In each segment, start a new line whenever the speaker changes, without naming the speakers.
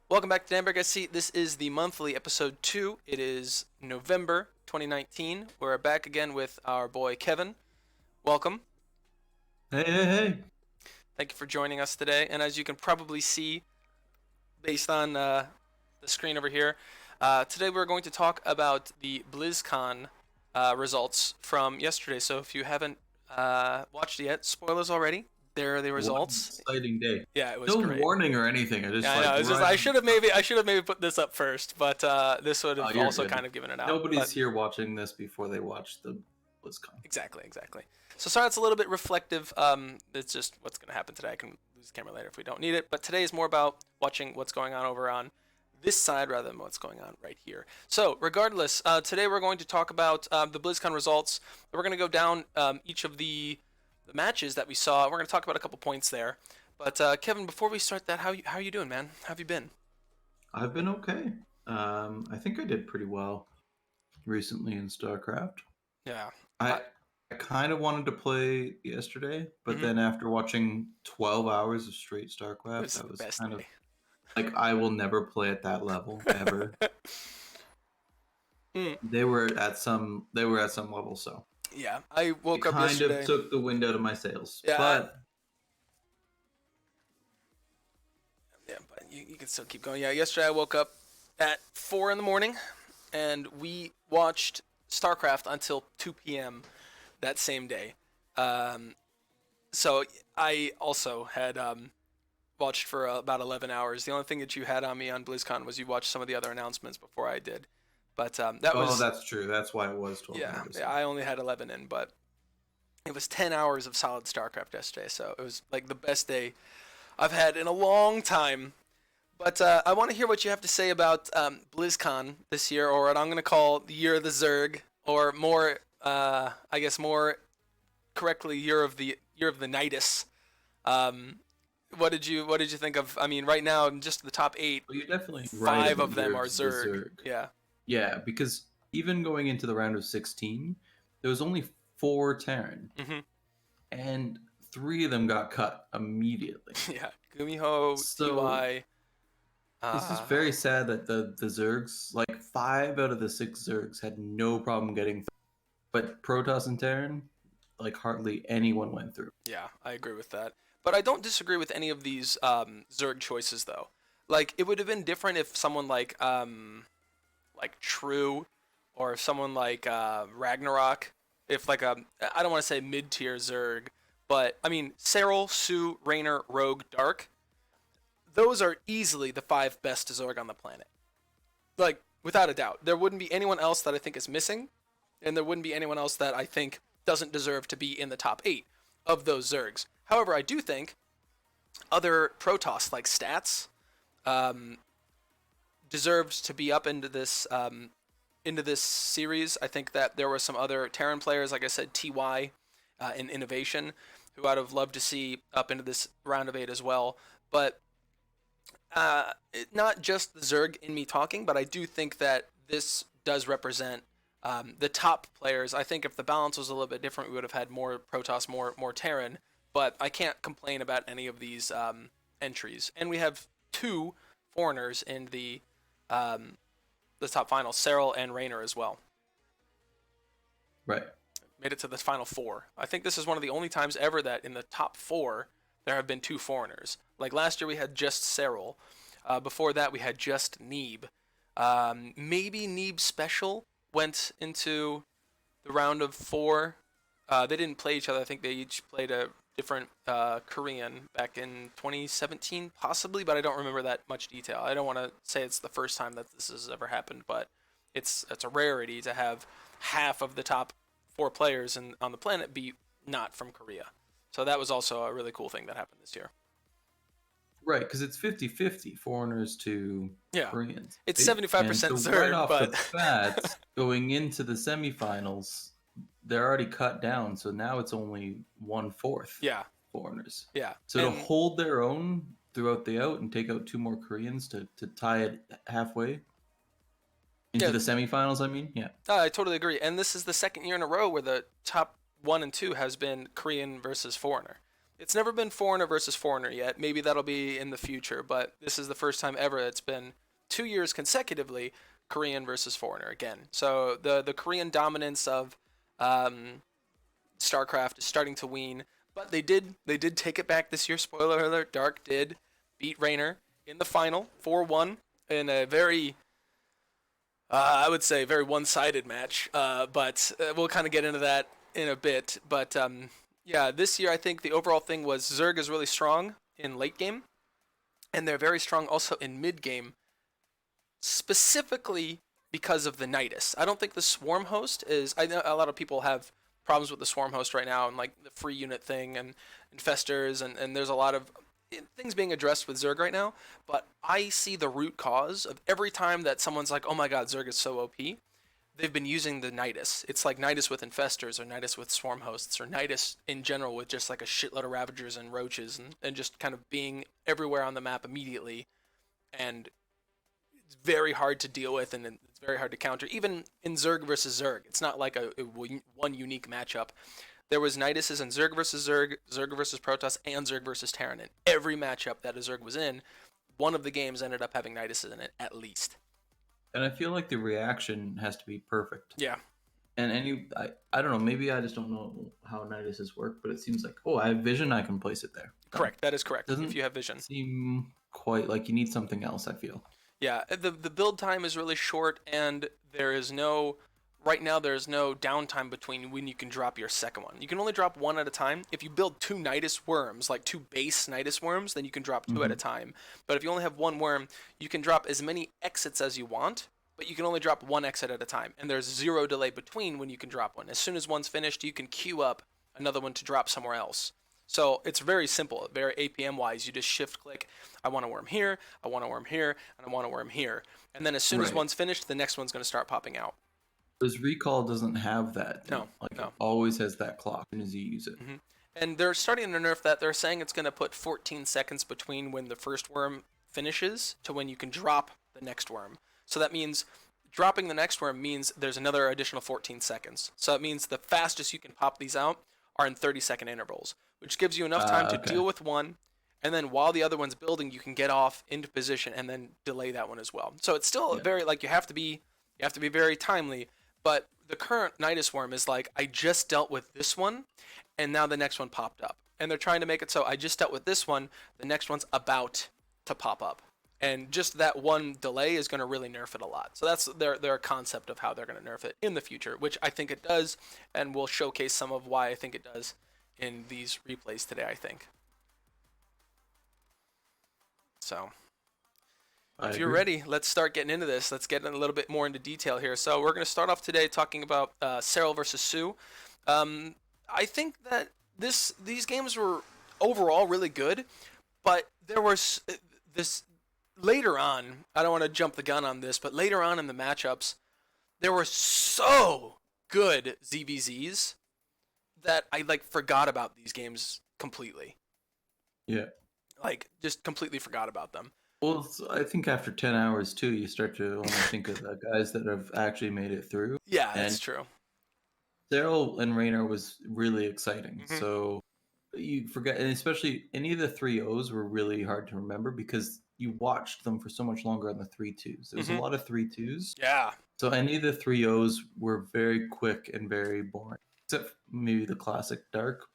Welcome back to Danberg SC. This is the monthly episode 2. It is November 2019. We're back again with our boy Kevin. Welcome.
Hey.
Thank you for joining us today. And as you can probably see based on the screen over here, today we're going to talk about the Blizcon results from yesterday. So if you haven't watched it yet, spoilers already. There are the
What an
results.
exciting day.
Yeah, it was
No
great.
warning or anything. I just
Yeah, I know. It's just
right.
I should have maybe put this up first, but this would
Oh,
have
you're
also
good.
kind of given it out.
Nobody's
But
here watching this before they watch the BlizzCon.
exactly. So sorry, it's a little bit reflective. It's just what's going to happen today. I can lose the camera later if we don't need it. But today is more about watching what's going on over on this side rather than what's going on right here. So regardless, today we're going to talk about the BlizzCon results. We're going to go down each of the matches that we saw. We're going to talk about a couple points there. But Kevin, before we start that, how you doing, man? How have you been?
I've been okay. I think I did pretty well recently in StarCraft.
Yeah.
I I kind of wanted to play yesterday, but
Mhm.
then after watching 12 hours of straight
It
StarCraft,
was
I
the
was
best
kind of
day.
like, I will never play at that level ever.
Mm,
They were at some level, so
yeah, I
it
woke up
kind of
yesterday.
took the wind out of my sails.
Yeah,
But
yeah, but you can still keep going. Yeah, yesterday I woke up at 4 in the morning, and we watched StarCraft until 2 p.m. that same day. Um, so I also had watched for about 11 hours. The only thing that you had on me on BlizzCon was you watched some of the other announcements before I did. But that
oh,
was,
that's true. That's why it was 12
yeah,
hours.
yeah, I only had 11 in, but it was 10 hours of solid StarCraft yesterday. So it was like the best day I've had in a long time. But I want to hear what you have to say about BlizzCon this year, or what I'm going to call the Year of the Zerg, or more, I guess, more correctly, Year of the Nidus. Um, what did you think of? I mean, right now, in just the top eight,
Well, you're definitely right
five
about
of them
Year
are
of the
Zerg.
Zerg.
Yeah,
Yeah, because even going into the round of 16, there was only 4 Terran,
hmm
and 3 of them got cut immediately.
yeah. Gumiho,
So
Ty.
it's just
Uh,
very sad that the Zergs, like 5 out of the 6 Zergs, had no problem getting through. But Protoss and Terran, like hardly anyone went through.
Yeah, I agree with that. But I don't disagree with any of these Zerg choices, though. Like, it would have been different if someone like True, or if someone like Ragnarok, if like a, I don't want to say mid tier Zerg, but I mean Serral, Sue, Raynor, Rogue, Dark. Those are easily the 5 best Zerg on the planet. Like, without a doubt, there wouldn't be anyone else that I think is missing, and there wouldn't be anyone else that I think doesn't deserve to be in the top 8 of those Zergs. However, I do think other Protoss like Stats um, deserves to be up into this series. I think that there were some other Terran players, like I said, TY in Innovation, who I'd have loved to see up into this round of 8 as well. But not just the Zerg in me talking, but I do think that this does represent the top players. I think if the balance was a little bit different, we would have had more Protoss, more Terran. But I can't complain about any of these entries. And we have 2 foreigners in the top final, Serral and Raynor as well.
Right.
Made it to the final 4. I think this is one of the only times ever that in the top 4 there have been 2 foreigners. Like last year we had just Serral. Before that we had just Neeb. Maybe Neeb Special went into the round of 4. They didn't play each other. I think they each played a different Korean back in 2017, possibly, but I don't remember that much detail. I don't want to say it's the first time that this has ever happened, but it's a rarity to have half of the top 4 players on the planet be not from Korea. So that was also a really cool thing that happened this year.
Right, because it's 50-50 foreigners to
Yeah,
Koreans.
it's
Right? And
75%
so right
Zerg,
off the
but
bat, going into the semifinals, they're already cut down. So now it's only 1/4
yeah,
foreigners.
yeah,
So to
and
hold their own throughout the out and take out 2 more Koreans to tie it halfway into
yeah,
the semifinals, I mean, yeah.
I totally agree. And this is the second year in a row where the top 1 and 2 has been Korean versus foreigner. It's never been foreigner versus foreigner yet. Maybe that'll be in the future, but this is the first time ever it's been 2 years consecutively Korean versus foreigner again. So the Korean dominance of um, StarCraft is starting to wane, but they did take it back this year. Spoiler alert: Dark did beat Raynor in the final 4-1 in a very I would say very one-sided match, but we'll kind of get into that in a bit. But yeah, this year I think the overall thing was Zerg is really strong in late game, and they're very strong also in mid game, specifically because of the Nidus. I don't think the Swarm host is. I know a lot of people have problems with the Swarm host right now and like the free unit thing and infestors and there's a lot of things being addressed with Zerg right now. But I see the root cause of every time that someone's like, "Oh my God, Zerg is so OP." They've been using the Nidus. It's like Nidus with infestors or Nidus with swarm hosts or Nidus in general with just like a shitload of ravagers and roaches and just kind of being everywhere on the map immediately. And it's very hard to deal with and it's very hard to counter. Even in Zerg versus Zerg, it's not like a one unique matchup. There was Niduses in Zerg versus Zerg, Zerg versus Protoss, and Zerg versus Terran. In every matchup that a Zerg was in, one of the games ended up having Niduses in it at least.
And I feel like the reaction has to be perfect.
Yeah,
And I don't know, maybe I just don't know how Niduses work, but it seems like, oh, I have vision, I can place it there.
correct. That is correct.
Doesn't
If you have vision.
seem quite like you need something else, I feel.
Yeah, the build time is really short, and there is no right now. There's no downtime between when you can drop your second one. You can only drop one at a time. If you build two Nidus worms, like two base Nidus worms, then you can drop 2 at a time. But if you only have one worm, you can drop as many exits as you want, but you can only drop one exit at a time, and there's zero delay between when you can drop one. As soon as one's finished, you can queue up another one to drop somewhere else. So it's very simple, very APM wise. You just shift click. I want a worm here, I want a worm here, and I want a worm here. And then as soon as
Right.
one's finished, the next one's going to start popping out.
Because recall doesn't have that.
No,
Like
no.
it always has that clock as soon as you use it.
And they're starting to nerf that. They're saying it's going to put 14 seconds between when the first worm finishes to when you can drop the next worm. So that means dropping the next worm means there's another additional 14 seconds. So it means the fastest you can pop these out are in 30-second intervals, which gives you enough time to
Okay.
deal with one, and then while the other one's building, you can get off into position and then delay that one as well. So it's still
Yeah.
very like you have to be very timely. But the current Nidus worm is like I just dealt with this one, and now the next one popped up, and they're trying to make it so I just dealt with this one, the next one's about to pop up. And just that one delay is going to really nerf it a lot. So that's their concept of how they're going to nerf it in the future, which I think it does, and we'll showcase some of why I think it does in these replays today, I think. So,
I
if you're
agree.
ready, let's start getting into this. Let's get a little bit more into detail here. So, we're going to start off today talking about Serral versus Sue. I think that these games were overall really good, but there was this later on. I don't want to jump the gun on this, but later on in the matchups, there were so good ZVZs that I like forgot about these games completely.
Yeah.
Like just completely forgot about them.
Well, I think after 10 hours too, you start to only think of the guys that have actually made it through.
Yeah,
And
that's true.
Daryl and Raynor was really exciting.
Hmm.
So you forget, and especially any of the 3-0s were really hard to remember because you watched them for so much longer on the 3-2s. There was a
Hmm.
lot of 3-2s.
Yeah,
So any of the 3-0s were very quick and very boring, except maybe the classic Dark.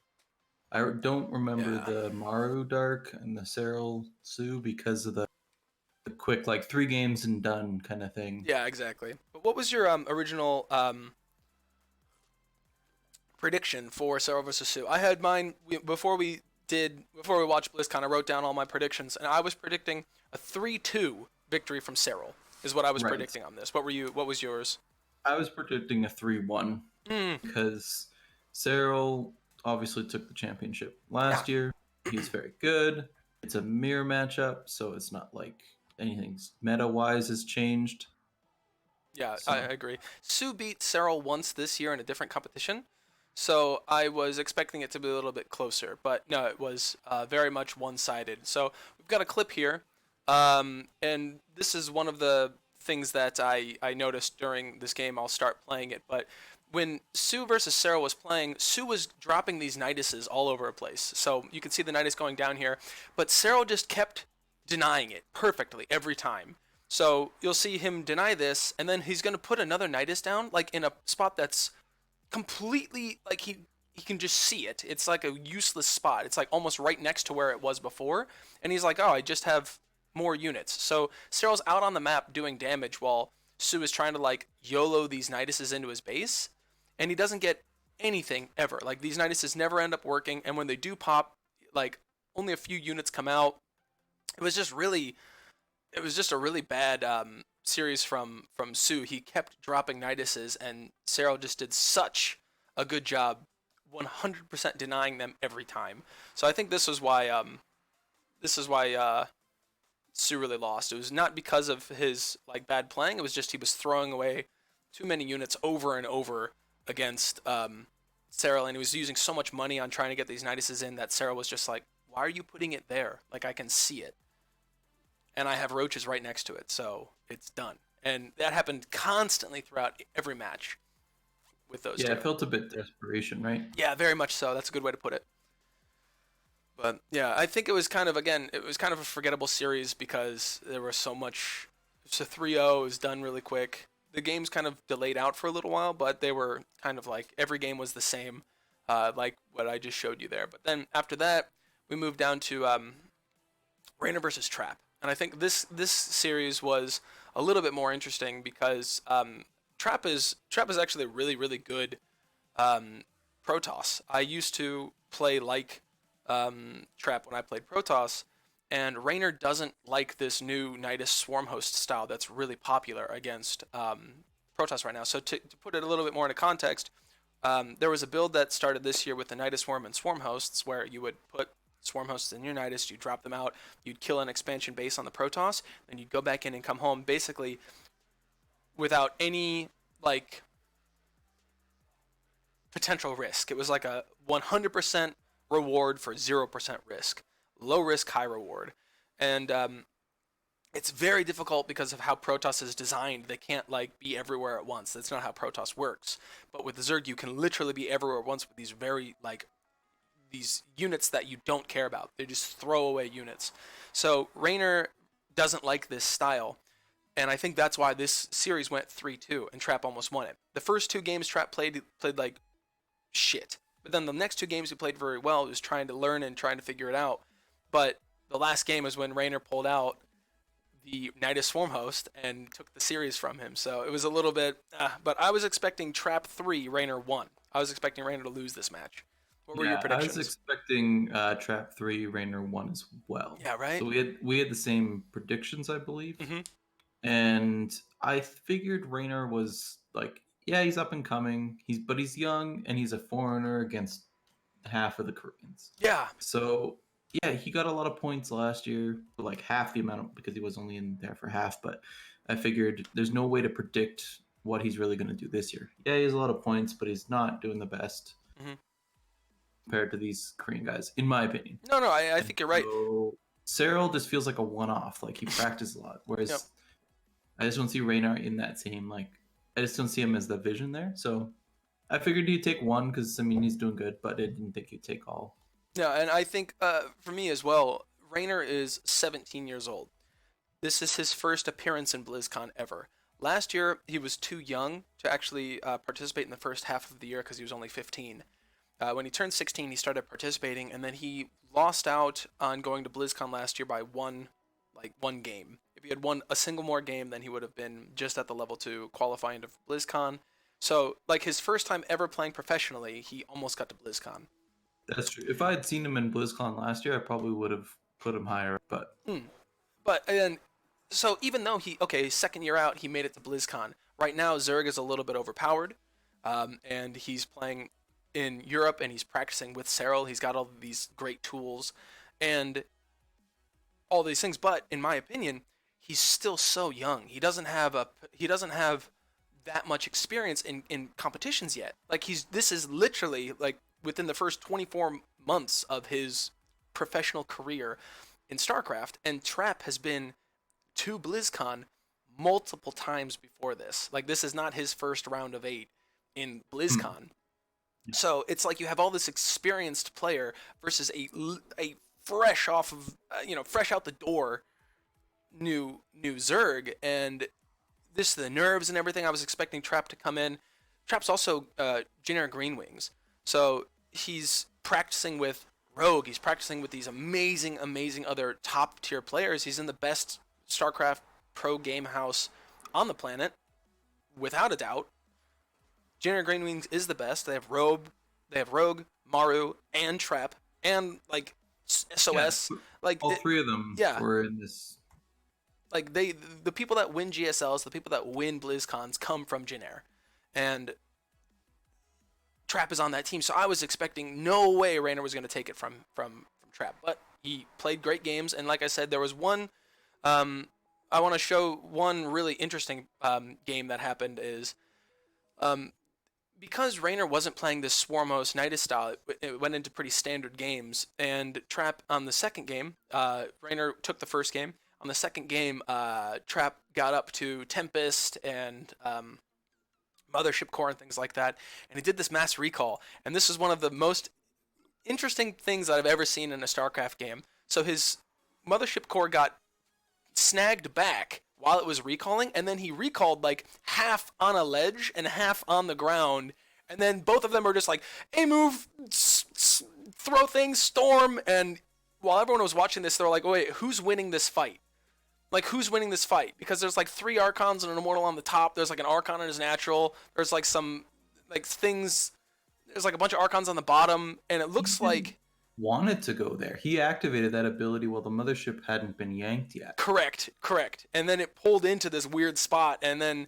I don't remember
yeah,
the Maru Dark and the Serral Sue because of the quick, like 3 games and done kind of thing.
yeah, exactly. But what was your original prediction for Sarah versus Sue? I had mine before we watched BlizzCon. I wrote down all my predictions, and I was predicting a 3-2 victory from Serral. Is what I was
Right.
predicting on this. What were you? What was yours?
I was predicting a 3-1
Hmm.
because Serral obviously took the championship last year. He's very good. It's a mirror matchup, so it's not like anything meta-wise has changed.
Yeah, I
So
agree. Sue beat Serral once this year in a different competition, so I was expecting it to be a little bit closer, but no, it was very much one-sided. So we've got a clip here, and this is one of the things that I noticed during this game. I'll start playing it, but when Sue versus Sarah was playing, Sue was dropping these Niduses all over the place. So you can see the Nidus going down here, but Sarah just kept denying it perfectly every time. So you'll see him deny this, and then he's gonna put another Nidus down, like in a spot that's completely like he can just see it. It's like a useless spot. It's like almost right next to where it was before, and he's like, "Oh, I just have more units." So Cyril's out on the map doing damage while Sue is trying to like YOLO these Niduses into his base, and he doesn't get anything ever. Like these Niduses never end up working, and when they do pop, like only a few units come out. It was just really it was just a really bad series from Sue. He kept dropping Niduses, and Cyril just did such a good job, 100% denying them every time. So I think this is why Sue really lost. It was not because of his like bad playing. It was just he was throwing away too many units over and over against Cyril, and he was using so much money on trying to get these Niduses in that Cyril was just like, "Why are you putting it there? Like I can see it." And I have roaches right next to it, so it's done. And that happened constantly throughout every match with those
Yeah,
two.
it felt a bit desperation, right?
Yeah, very much so. That's a good way to put it. But yeah, I think it was kind of again, it was kind of a forgettable series because there was so much. It's a 3-0. It was done really quick. The games kind of delayed out for a little while, but they were kind of like every game was the same, like what I just showed you there. But then after that, we moved down to Rainer versus Trap, and I think this series was a little bit more interesting because Trap is actually a really good Protoss. I used to play like Trap when I played Protoss, and Raynor doesn't like this new Nidus Swarm Host style that's really popular against Protoss right now. So to put it a little bit more into context, there was a build that started this year with the Nidus Swarm and Swarm Hosts where you would put Swarm Hosts in your Nidus, you drop them out, you'd kill an expansion base on the Protoss, then you'd go back in and come home basically without any like potential risk. It was like a 100% reward for 0% risk. Low risk, high reward. And it's very difficult because of how Protoss is designed. They can't like be everywhere at once. That's not how Protoss works. But with the Zerg, you can literally be everywhere at once with these very like these units that you don't care about. They're just throwaway units. So Raynor doesn't like this style. And I think that's why this series went 3-2 and Trap almost won it. The first two games Trap played like shit. But then the next two games he played very well. He was trying to learn and trying to figure it out. But the last game is when Raynor pulled out the Nidus Swarm Host and took the series from him. So it was a little bit. But I was expecting Trap 3, Raynor 1. I was expecting Raynor to lose this match. What were your
Yeah, I was
predictions?
expecting Trap 3, Rainer 1 as well.
Yeah, right?
So we had the same predictions, I believe.
Mm-hmm.
And I figured Rainer was like, yeah, he's up and coming. He's young and he's a foreigner against half of the Koreans.
Yeah.
So yeah, he got a lot of points last year, like half the amount because he was only in there for half. But I figured there's no way to predict what he's really going to do this year. Yeah, he has a lot of points, but he's not doing the best
Mm-hmm.
compared to these Korean guys, in my opinion.
No, I
And
think you're right.
so Cyril just feels like a one-off. Like he practiced a lot, whereas
Yep.
I just don't see Raynar in that same like. I just don't see him as the vision there. So I figured he'd take one because I mean he's doing good, but I didn't think he'd take all.
Yeah, and I think for me as well, Raynor is 17 years old. This is his first appearance in BlizzCon ever. Last year, he was too young to actually participate in the first half of the year because he was only 15. When he turned 16, he started participating, and then he lost out on going to BlizzCon last year by one game. If he had won a single more game, then he would have been just at the level to qualify into BlizzCon. So, like his first time ever playing professionally, he almost got to BlizzCon.
That's true. If I had seen him in BlizzCon last year, I probably would have put him higher. But
But and so even though second year out, he made it to BlizzCon. Right now, Zerg is a little bit overpowered, and he's playing in Europe and he's practicing with Cyril. He's got all these great tools and all these things. But in my opinion, he's still so young. He doesn't have that much experience in competitions yet. Like this is literally like within the first 24 months of his professional career in StarCraft, and Trap has been to BlizzCon multiple times before this. Like this is not his first round of 8. in
Hmm.
BlizzCon. So it's like you have all this experienced player versus a fresh off of fresh out the door new Zerg, and this the nerves and everything. I was expecting Trap to come in. Trap's also generic Green Wings, so he's practicing with Rogue. He's practicing with these amazing other top tier players. He's in the best StarCraft pro game house on the planet, without a doubt. Generic Green Wings is the best. They have Rogue, Maru, and Trap, and like
Yeah,
SOS. Like
all
it,
three of them
yeah,
were in this.
like the people that win GSLs, the people that win BlizzCons come from Jin and Trap is on that team. So I was expecting no way Raynor was going to take it from Trap, but he played great games. And like I said, there was one. Um, I want to show one really interesting game that happened is um, because Raynor wasn't playing this Swarm host Nidus style. It went into pretty standard games, and Trap on the second game, Raynor took the first game. On the second game, Trap got up to Tempest and Mothership Core and things like that, and he did this mass recall. And this is one of the most interesting things that I've ever seen in a StarCraft game. So his Mothership Core got snagged back while it was recalling, and then he recalled like half on a ledge and half on the ground, and then both of them are just like, "Hey, move, throw things, storm." And while everyone was watching this, they're like, "Oh, wait, who's winning this fight? Like, who's winning this fight?" Because there's like 3 Archons and an Immortal on the top. There's like an Archon in his natural. There's like some like things. There's like a bunch of Archons on the bottom, and it
He
looks
didn't
like
wanted to go there. He activated that ability while the mothership hadn't been yanked yet.
correct. And then it pulled into this weird spot, and then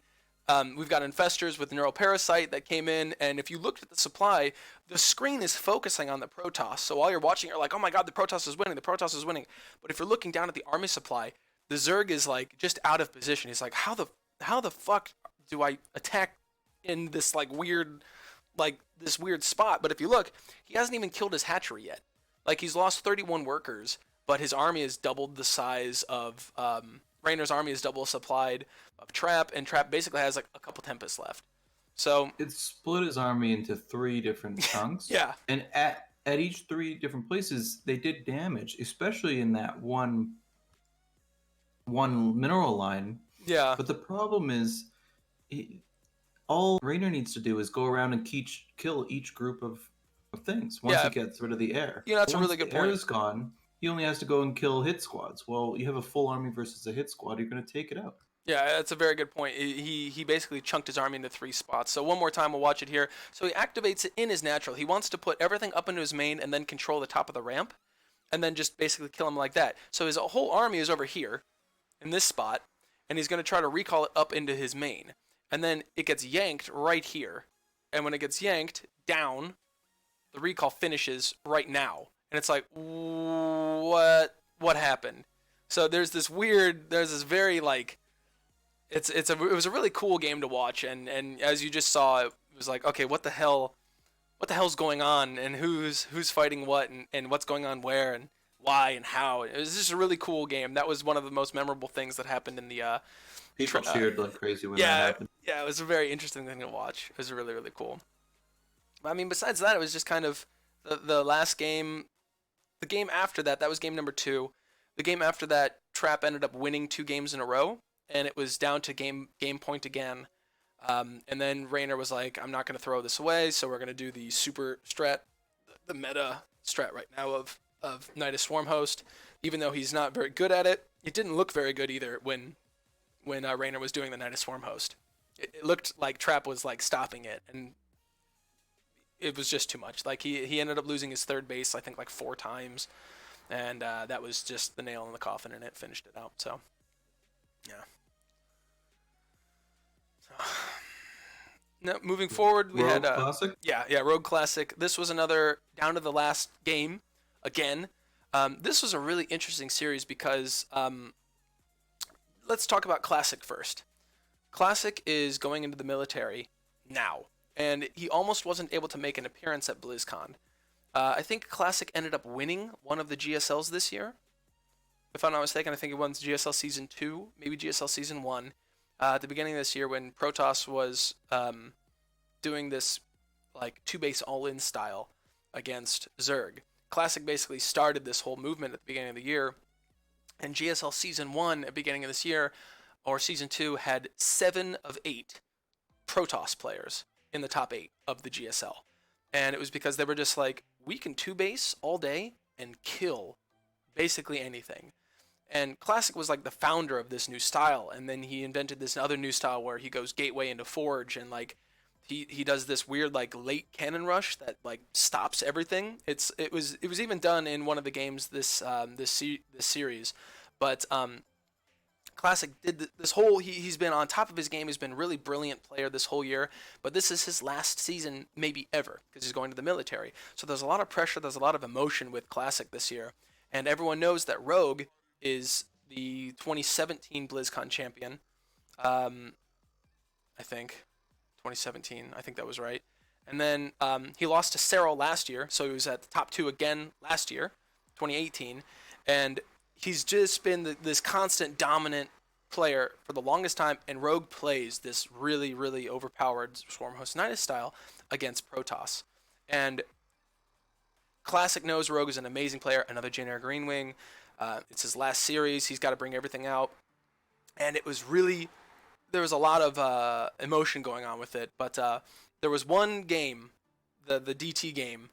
we've got infestors with neuroparasite that came in, and if you looked at the supply, the screen is focusing on the Protoss. So while you're watching, you're like, "Oh my God, the Protoss is winning! The Protoss is winning!" But if you're looking down at the army supply, the Zerg is like just out of position. He's like, "How the fuck do I attack in this this weird spot?" But if you look, he hasn't even killed his hatchery yet. Like he's lost 31 workers, but his army has doubled the size of Raynor's army is double supplied of Trap, and Trap basically has like a couple Tempests left. So
It split his army into three different chunks,
yeah,
and at each three different places they did damage, especially in that one mineral line.
yeah,
But the problem is, he, all Raynor needs to do is go around and kill each group of things once he
yeah.
gets rid of the air.
You know, that's
But
a
once
really good
the air
point.
is gone, he only has to go and kill hit squads. Well, you have a full army versus a hit squad, you're going to take it out.
Yeah, that's a very good point. He basically chunked his army into 3 spots. So one more time, we'll watch it here. So he activates it in his natural. He wants to put everything up into his main and then control the top of the ramp, and then just basically kill him like that. So his whole army is over here in this spot, and he's going to try to recall it up into his main. And then it gets yanked right here. And when it gets yanked down, the recall finishes right now. And it's like, what happened? So there's this very like it was a really cool game to watch, and as you just saw, it was like, okay, what the hell's going on, and who's fighting what, and what's going on where, and why and how. It was just a really cool game. That was one of the most memorable things that happened in the
People cheered like crazy when that
yeah,
happened.
yeah, it was a very interesting thing to watch. It was really cool. I mean, besides that, it was just kind of the last game. The game after that, that was game number 2. The game after that, Trap ended up winning 2 games in a row, and it was down to game point again. And then Raynor was like, "I'm not going to throw this away, so we're going to do the super strat, the meta strat right now of Nidus Swarm Host." Even though he's not very good at it, it didn't look very good either when Raynor was doing the Nidus Swarm Host. It looked like Trap was like stopping it, and it was just too much. Like he ended up losing his third base, I think, like 4 times, and that was just the nail in the coffin, and it finished it out. So yeah. So, now moving forward, we
Rogue
had
Classic.
yeah, Rogue Classic. This was another down to the last game again. This was a really interesting series because let's talk about Classic first. Classic is going into the military now, and he almost wasn't able to make an appearance at BlizzCon. I think Classic ended up winning one of the GSLs this year. If I'm not mistaken, I think it won GSL Season 2, maybe GSL Season 1, at the beginning of this year when Protoss was doing this like two base all in style against Zerg. Classic basically started this whole movement at the beginning of the year, and GSL Season 1 at the beginning of this year, or Season 2, had 7 of 8 Protoss players in the top 8 of the GSL. And it was because they were just like, we can two base all day and kill basically anything. And Classic was like the founder of this new style, and then he invented this other new style where he goes gateway into Forge, and like he does this weird like late cannon rush that like stops everything. It was even done in one of the games this series, but Classic did this whole he's been on top of his game. He's been a really brilliant player this whole year, but this is his last season maybe ever because he's going to the military. So there's a lot of pressure, there's a lot of emotion with Classic this year, and everyone knows that Rogue is the 2017 BlizzCon champion. I think 2017. I think that was right. And then he lost to Serral last year, so he was at the top 2 again last year, 2018, and he's just been this constant dominant player for the longest time, and Rogue plays this really, really overpowered Swarm Host Nidus style against Protoss. And Classic knows Rogue is an amazing player, another Jyn Greenwing. It's his last series. He's got to bring everything out. And it was really, there was a lot of emotion going on with it. But there was one game, the DT game.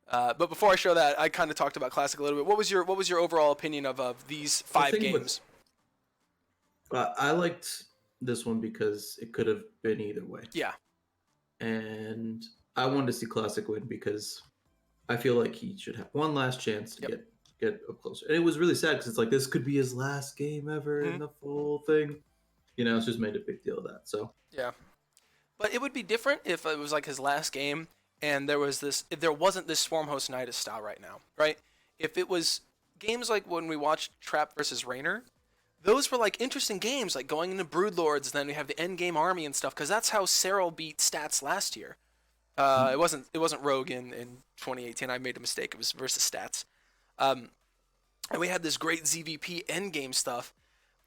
But before I show that, I kind of talked about Classic a little bit. What was your overall opinion of these 5 games?
I liked this one because it could have been either way.
Yeah.
And I wanted to see Classic win because I feel like he should have one last chance to get up closer. And it was really sad because it's like this could be his last game ever in the full thing. You know, it's just made a big deal of that. So
yeah, but it would be different if it was like his last game and if there wasn't this Swarm Host Nidus style right now, right? If it was games like when we watched Trap versus Raynor, those were like interesting games, like going into Broodlords, then we have the end game army and stuff, because that's how Serral beat Stats last year. It wasn't Rogue in 2018. I made a mistake. It was versus Stats. And we had this great ZVP endgame stuff,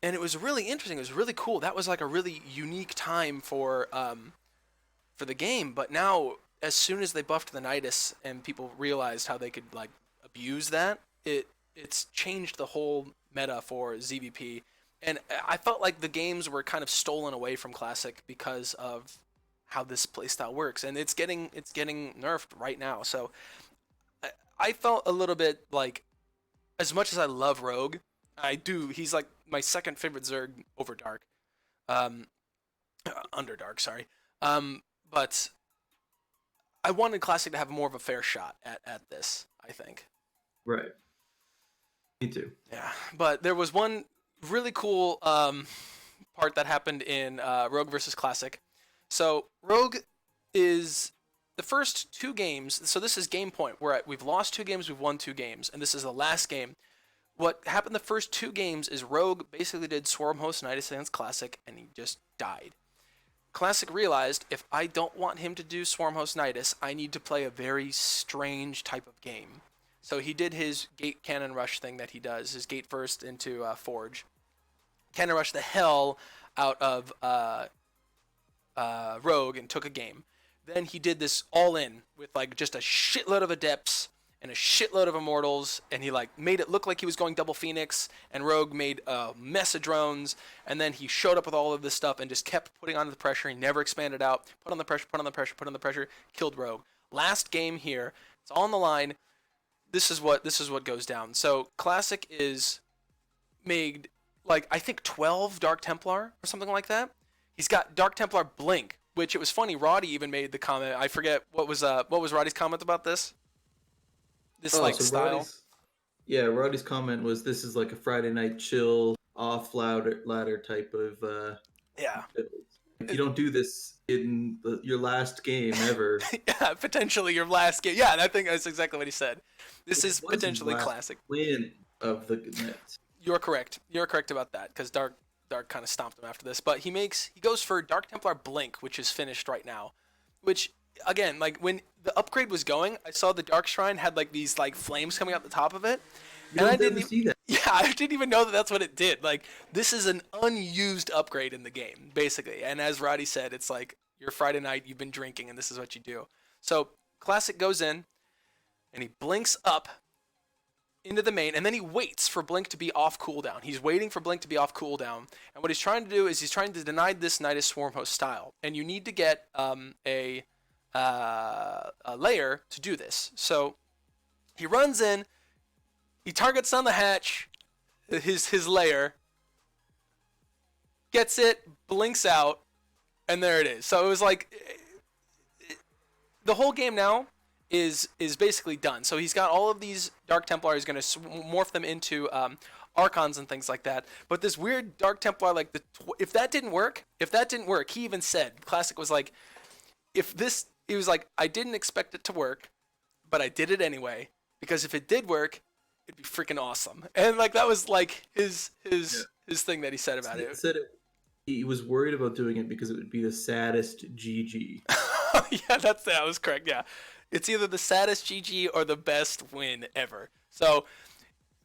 and it was really interesting. It was really cool. That was like a really unique time for the game. But now, as soon as they buffed the Nidus and people realized how they could like abuse that, it's changed the whole meta for ZVP. And I felt like the games were kind of stolen away from Classic because of how this playstyle works, and it's getting nerfed right now. So I felt a little bit like, as much as I love Rogue, I do. He's like my second favorite Zerg over Dark, under Dark. Sorry, but I wanted Classic to have more of a fair shot at this. I think.
Right. Me too.
Yeah, but there was one really cool part that happened in Rogue versus Classic. So Rogue is the first 2 games. So this is game point. We've lost 2 games, we've won 2 games, and this is the last game. What happened the first 2 games is Rogue basically did Swarm Host Nidus against Classic, and he just died. Classic realized, if I don't want him to do Swarm Host Nidus, I need to play a very strange type of game. So he did his gate cannon rush thing that he does, his gate first into Forge. Cannon rush the hell out of Rogue and took a game. Then he did this all in with like just a shitload of Adepts and a shitload of Immortals, and he like made it look like he was going double Phoenix, and Rogue made a mess of drones, and then he showed up with all of this stuff and just kept putting on the pressure. He never expanded out. Put on the pressure, put on the pressure, put on the pressure, killed Rogue. Last game here, it's all on the line. This is what goes down. So Classic is made like I think 12 Dark Templar or something like that. He's got Dark Templar Blink, which it was funny. Roddy even made the comment. I forget what was Roddy's comment about this. This style.
Roddy's comment was this is like a Friday night chill off ladder type of
yeah.
If you don't do this in your last game ever.
Yeah, potentially your last game. Yeah, I think that's exactly what he said. This is potentially Classic.
Win of the net.
You're correct. You're correct about that, because Dark kind of stomped him after this. But he goes for Dark Templar Blink, which is finished right now. Which, again, like when the upgrade was going, I saw the Dark Shrine had like these like flames coming out the top of it.
I didn't see that.
Yeah, I didn't even know that that's what it did. Like, this is an unused upgrade in the game, basically. And as Roddy said, it's like Your Friday night, you've been drinking, and this is what you do. So Classic goes in, and he blinks up into the main, and then he waits for Blink to be off cooldown. He's waiting for Blink to be off cooldown, and what he's trying to do is he's trying to deny this Nidus Swarm Host style, and you need to get a layer to do this. So he runs in, he targets on the hatch, his layer, gets it, blinks out, and there it is. So it was like the whole game now is basically done. So he's got all of these Dark Templar. He's going to morph them into Archons and things like that. But this weird Dark Templar, like if that didn't work, he even said, Classic was like, he was like, I didn't expect it to work, but I did it anyway, because if it did work, it'd be freaking awesome. And like that was like his thing that he said about it.
He was worried about doing it because it would be the saddest GG.
Yeah, that was correct. Yeah, it's either the saddest GG or the best win ever. So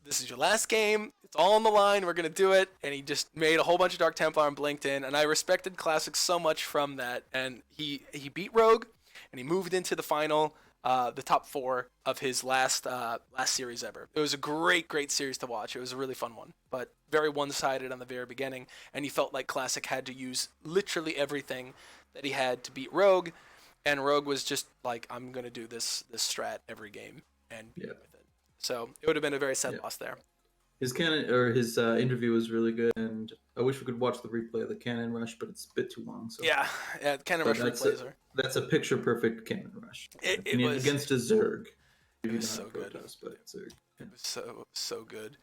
this is your last game. It's all on the line. We're gonna do it. And he just made a whole bunch of Dark Templar and blinked in. And I respected Classic so much from that. And he beat Rogue, and he moved into the final, the top 4 of his last series ever. It was a great series to watch. It was a really fun one, but very one-sided on the very beginning. And he felt like Classic had to use literally everything that he had to beat Rogue. And Rogue was just like, I'm going to do this strat every game and be with it. So it would have been a very sad loss there.
His interview was really good, and I wish we could watch the replay of the Cannon Rush, but it's a bit too long. So
yeah, Cannon Rush replays are.
That's a picture-perfect Cannon Rush.
It was
against a Zerg.
It was so good.
But Zerg.
It was so good.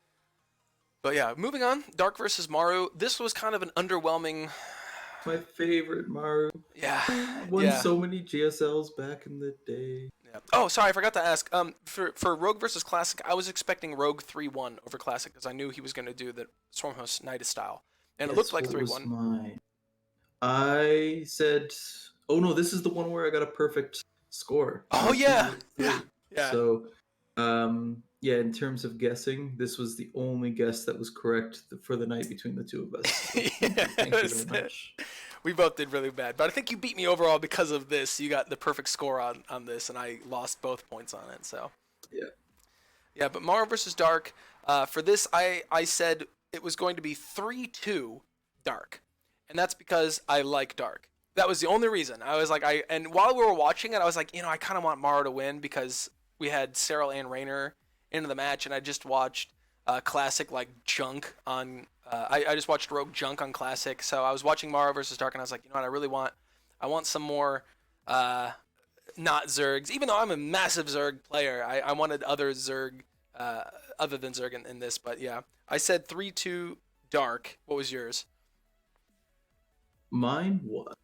But yeah, moving on. Dark versus Maru. This was kind of an underwhelming.
My favorite Maru.
Yeah.
Won so many GSLs back in the day.
Yeah. Oh, sorry, I forgot to ask. For Rogue versus Classic, I was expecting Rogue 3-1 over Classic because I knew he was going to do the Swarmhost Nidus style, and it looked like 3-1.
I said, "Oh no, this is the one where I got a perfect score."
Oh yeah.
So, in terms of guessing, this was the only guess that was correct for the night between the two of us. Thank you very much.
We both did really bad, but I think you beat me overall because of this. You got the perfect score on this, and I lost both points on it. So yeah. But Maru versus Dark, for this, I said it was going to be 3-2 Dark, and that's because I like Dark. That was the only reason. I was like, and while we were watching it, I was like, I kind of want Maru to win because we had Cyril and Raynor into the match, and I just watched Classic like junk on. I just watched Rogue junk on Classic, so I was watching Maru versus Dark, and I was like, I want some more not Zergs. Even though I'm a massive Zerg player, I wanted other Zerg other than Zerg in this. But yeah, I said 3-2 Dark. What was yours?
Mine was.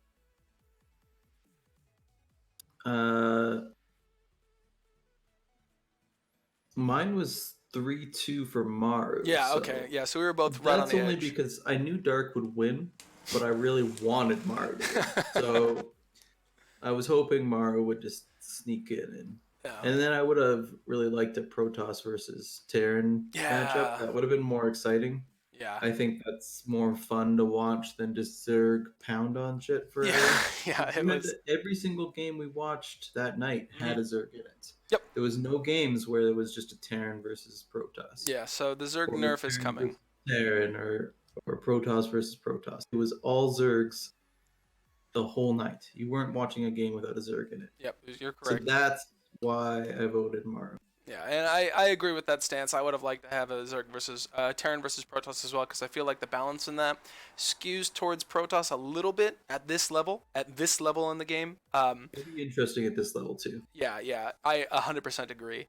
Mine was 3-2 for Maru.
Yeah, okay. Yeah, so we were both right on the edge.
That's only because I knew Dark would win, but I really wanted Maru to win. So I was hoping Maru would just sneak in. And then I would have really liked a Protoss versus Terran matchup. That would have been more exciting.
Yeah.
I think that's more fun to watch than just Zerg pound on shit forever.
Yeah,
every single game we watched that night had a Zerg in it.
Yep.
There was no games where there was just a Terran versus Protoss.
Yeah, so the Zerg nerf is coming.
Terran or Protoss versus Protoss. It was all Zergs the whole night. You weren't watching a game without a Zerg in it.
Yep, you're correct.
So that's why I voted Maru.
Yeah, and I agree with that stance. I would have liked to have a Zerg versus Terran versus Protoss as well, because I feel like the balance in that skews towards Protoss a little bit at this level in the game.
It'd be interesting at this level too.
Yeah, I 100% agree.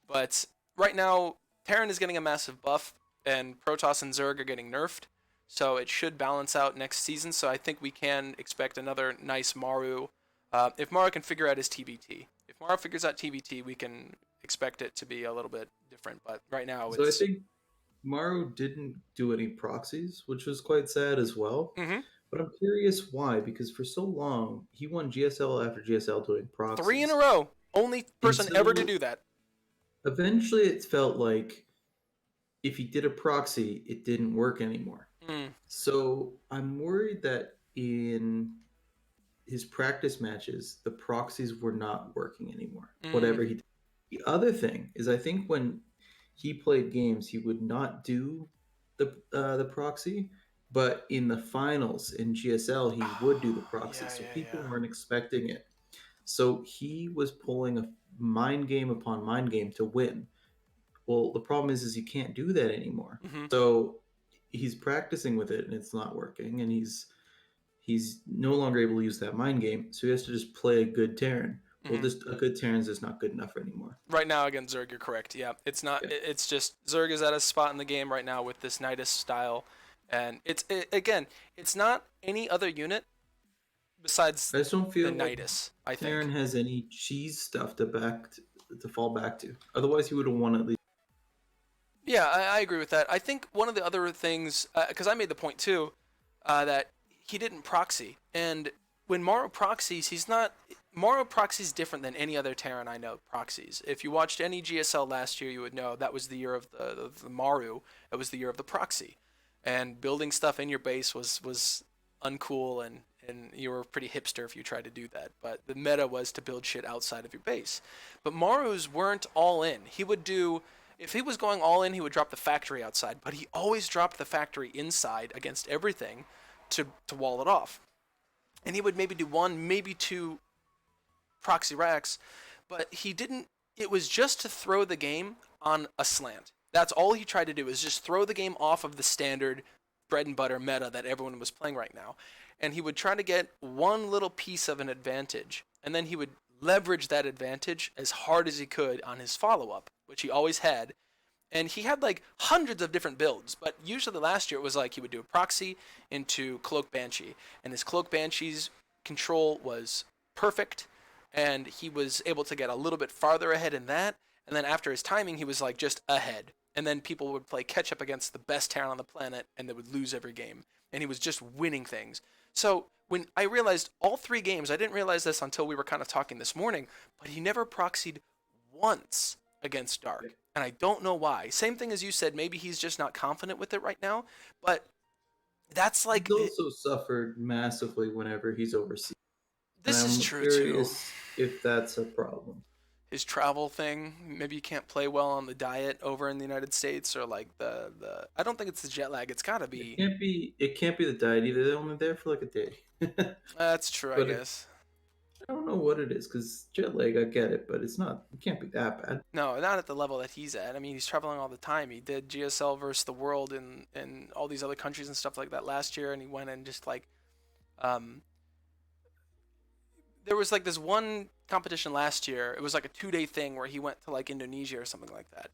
But right now, Terran is getting a massive buff, and Protoss and Zerg are getting nerfed, so it should balance out next season. So I think we can expect another nice Maru. If Maru can figure out his TBT. If Maru figures out TBT, we can expect it to be a little bit different, but right now
I think Maru didn't do any proxies, which was quite sad as well.
Mm-hmm.
But I'm curious why, because for so long he won GSL after GSL doing proxies.
3 in a row. Only person ever to do that.
Eventually it felt like if he did a proxy, it didn't work anymore. So I'm worried that in his practice matches, the proxies were not working anymore.
Mm,
Whatever he did. The other thing is, I think when he played games, he would not do the proxy, but in the finals in GSL, he would do the proxy.
yeah,
So
yeah,
people
yeah.
weren't expecting it. So he was pulling a mind game upon mind game to win. Well, the problem is you can't do that anymore.
Hmm.
So he's practicing with it and it's not working, and he's no longer able to use that mind game. So he has to just play a good Terran. Well,
Hmm.
just a good Terran is just not good enough anymore.
Right now against Zerg, you're correct. Yeah, it's not.
Yeah.
It's just Zerg is at a spot in the game right now with this Nidus style, and again, it's not any other unit besides
I just don't
the
feel like
Nidus. I
Terran
think.
has any cheese stuff to fall back to. Otherwise, he would have won at least.
Yeah, I agree with that. I think one of the other things, because I made the point too, that he didn't proxy, and when Morrow proxies, he's not. Morrow proxies different than any other Terran I know proxies. If you watched any GSL last year, you would know that was the year of the Maru. It was the year of the proxy, and building stuff in your base was uncool, and you were pretty hipster if you tried to do that. But the meta was to build shit outside of your base. But Marus weren't all in. He would do if he was going all in, he would drop the factory outside, but he always dropped the factory inside against everything to wall it off. And he would maybe do one, maybe two proxy racks, but he didn't. It was just to throw the game on a slant. That's all he tried to do is just throw the game off of the standard bread and butter meta that everyone was playing right now. And he would try to get one little piece of an advantage, and then he would leverage that advantage as hard as he could on his follow up, which he always had. And he had like hundreds of different builds, but usually last year it was like he would do a proxy into Cloak Banshee, and his Cloak Banshee's control was perfect, and he was able to get a little bit farther ahead in that. And then after his timing, he was like just ahead. And then people would play catch up against the best Terran on the planet, and they would lose every game. And he was just winning things. So when I realized all three games, I didn't realize this until we were kind of talking this morning, but he never proxied once against Dark. And I don't know why. Same thing as you said, maybe he's just not confident with it right now, but that's
He's
like
also suffered massively whenever he's overseas, and
this is
I'm
true too.
curious if that's a problem.
His travel thing, maybe you can't play well on the diet over in the United States or like the I don't think it's the jet lag. It's got to
It
be.
can't be. It can't be the diet either. They're only there for like a day.
That's true, I
But
guess.
I don't know what it is because jet lag. I get it, but it's not. It can't be that bad.
No, not at the level that he's at. I mean, he's traveling all the time. He did GSL versus the world and all these other countries and stuff like that last year, and he went and just like um there was like this one competition last year. It was like a 2 day thing where he went to like Indonesia or something like that,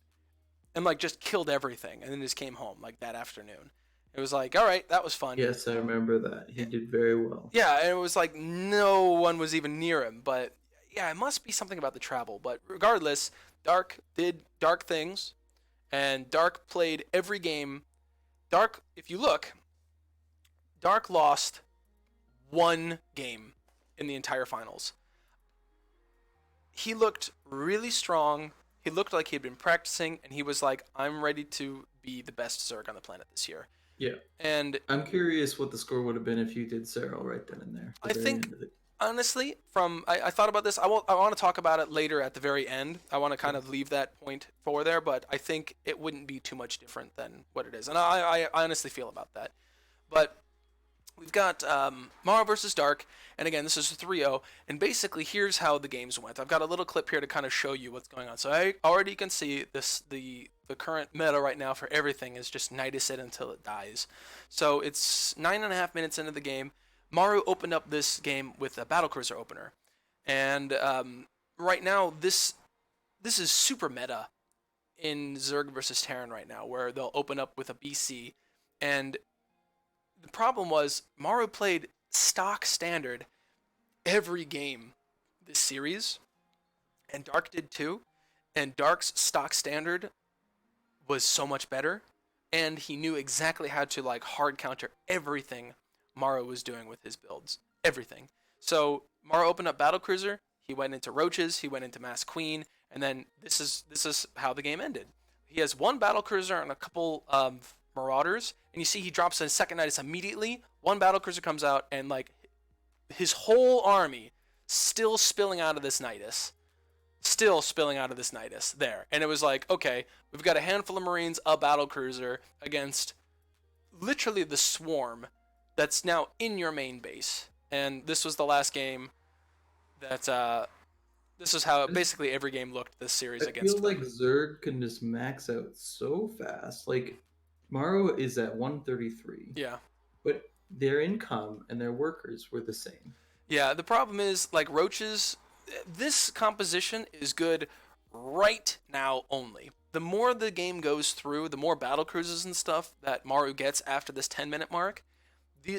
and like just killed everything, and then just came home like that afternoon. It was like, all right, that was fun.
Yes, I remember that. He did very well.
Yeah, and it was like no one was even near him. But yeah, it must be something about the travel. But regardless, Dark did Dark things, and Dark played every game. Dark, if you look, Dark lost one game in the entire finals. He looked really strong. He looked like he'd been practicing, and he was like, I'm ready to be the best Zerg on the planet this year.
Yeah,
And
I'm curious what the score would have been if you did Cyril right then and there, the
I
very
think
end of it.
honestly, I thought about this. I want to talk about it later at the very end. I want to kind of leave that point for there, but I think it wouldn't be too much different than what it is, and I honestly feel about that. But we've got Mara versus Dark, and again, this is a 3-0, and basically here's how the games went. I've got a little clip here to kind of show you what's going on. So I already can see this the current meta right now for everything is just Nidus it until it dies. So it's 9.5 minutes into the game. Maru opened up this game with a battlecruiser opener, and right now this is super meta in Zerg versus Terran right now, where they'll open up with a BC, and the problem was Maru played stock standard every game this series, and Dark did too. And Dark's stock standard was so much better, and he knew exactly how to like hard counter everything Maru was doing with his builds. Everything. So Maru opened up Battlecruiser, he went into Roaches, he went into Mass Queen, and then this is how the game ended. He has one Battlecruiser and a couple of Marauders, and you see he drops a second Nidus immediately. One Battlecruiser comes out and like his whole army still spilling out of this Nidus. Still spilling out of this Nidus there. And it was like, okay, we've got a handful of Marines, a battle cruiser against literally the swarm that's now in your main base. And this was the last game that this is how
This,
basically every game looked this series
I feel
against
like
them.
Zerg can just max out so fast. Like Maro is at 133,
Yeah.
but their income and their workers were the same.
Yeah, the problem is like roaches this composition is good right now only. The more the game goes through, the more battle cruises and stuff that Maru gets after this 10-minute mark,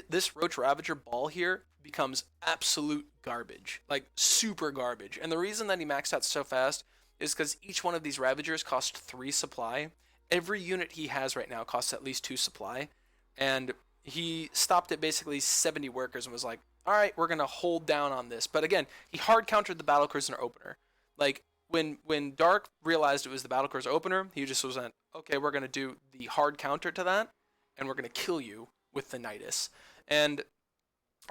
this Roach Ravager ball here becomes absolute garbage. Like, super garbage. And the reason that he maxed out so fast is because each one of these Ravagers cost 3 supply. Every unit he has right now costs at least 2 supply. And he stopped at basically 70 workers and was like, all right, we're going to hold down on this. But again, he hard countered the battle cruiser opener. Like, when Dark realized it was the battle cruiser opener, he just was like, okay, we're going to do the hard counter to that, and we're going to kill you with the Nidus. And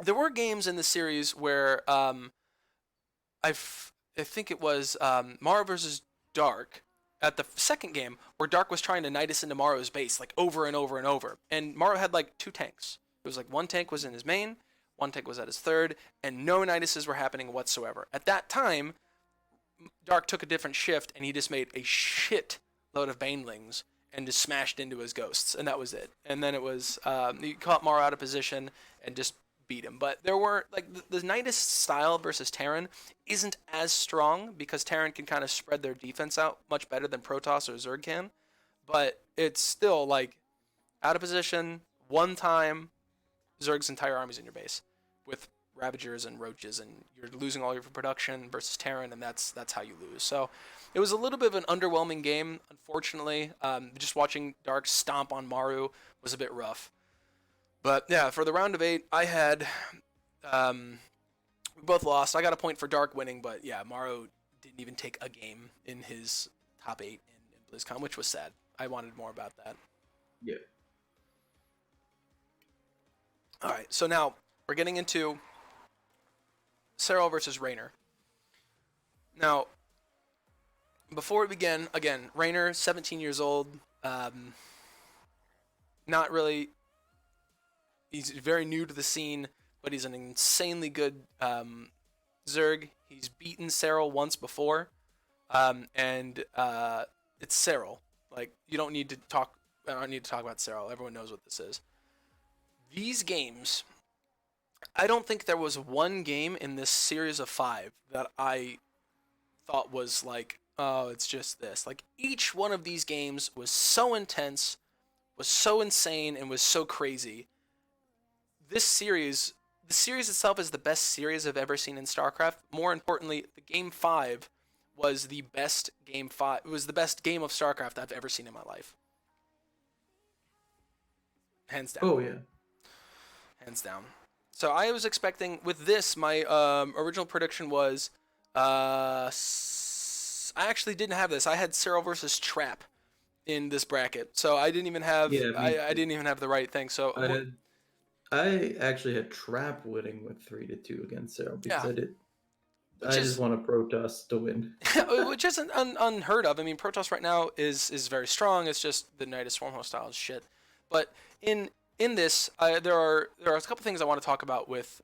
there were games in the series where I think it was Mara versus Dark at the second game where Dark was trying to Nidus into Maro's base like over and over and over, and Maro had like 2 tanks. It was like 1 tank was in his main, 1 tank was at his third, and no Niduses were happening whatsoever. At that time, Dark took a different shift and he just made a shit load of Banelings and just smashed into his ghosts, and that was it. And then it was he caught Mara out of position and just beat him. But there were like the Nidus style versus Terran isn't as strong because Terran can kind of spread their defense out much better than Protoss or Zerg can. But it's still like out of position, one time, Zerg's entire army's in your base with Ravagers and Roaches, and you're losing all your production versus Terran, and that's how you lose. So it was a little bit of an underwhelming game, unfortunately. Just watching Dark stomp on Maru was a bit rough. But yeah, for the round of 8, I had we both lost. I got a point for Dark winning, but yeah, Maru didn't even take a game in his top 8 in BlizzCon, which was sad. I wanted more about that.
Yeah.
All right, so now we're getting into Serral versus Raynor. Now, before we begin, again, Raynor, 17 years old, not really. He's very new to the scene, but he's an insanely good Zerg. He's beaten Serral once before, and it's Serral. Like, you don't need to talk. I don't need to talk about Serral. Everyone knows what this is. These games, I don't think there was one game in this series of 5 that I thought was like, oh, it's just this. Like, each one of these games was so intense, was so insane, and was so crazy. This series, the series itself is the best series I've ever seen in StarCraft. More importantly, the game 5 was the best game 5. It was the best game of StarCraft I've ever seen in my life. Hands down.
Oh yeah.
Hands down. So I was expecting with this, my original prediction was, I actually didn't have this. I had Serral versus Trap in this bracket, so I didn't even have.
Yeah,
I didn't even have the right thing. So
I actually had Trap winning with 3-2 against Sarah because
yeah,
I just want a Protoss to win.
which isn't unheard of. I mean, Protoss right now is very strong. It's just the Nidus Swarmhost style is shit. But in this, there are a couple things I want to talk about with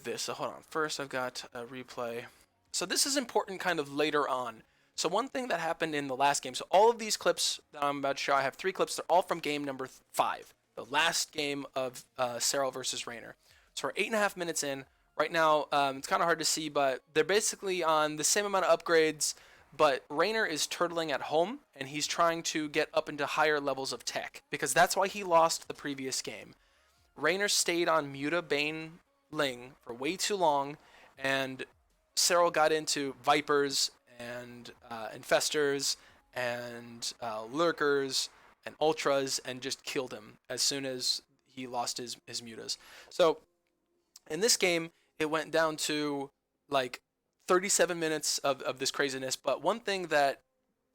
this. So hold on. First, I've got a replay. So this is important kind of later on. So one thing that happened in the last game. So all of these clips that I'm about to show, I have 3 clips. They're all from game number 5, the last game of Serral versus Raynor. So we're 8.5 minutes in. Right now, it's kind of hard to see, but they're basically on the same amount of upgrades. But Raynor is turtling at home, and he's trying to get up into higher levels of tech, because that's why he lost the previous game. Raynor stayed on Muta Bane Ling for way too long, and Serral got into Vipers and Infestors and Lurkers and Ultras and just killed him as soon as he lost his Mutas. So in this game, it went down to like 37 minutes of this craziness. But one thing that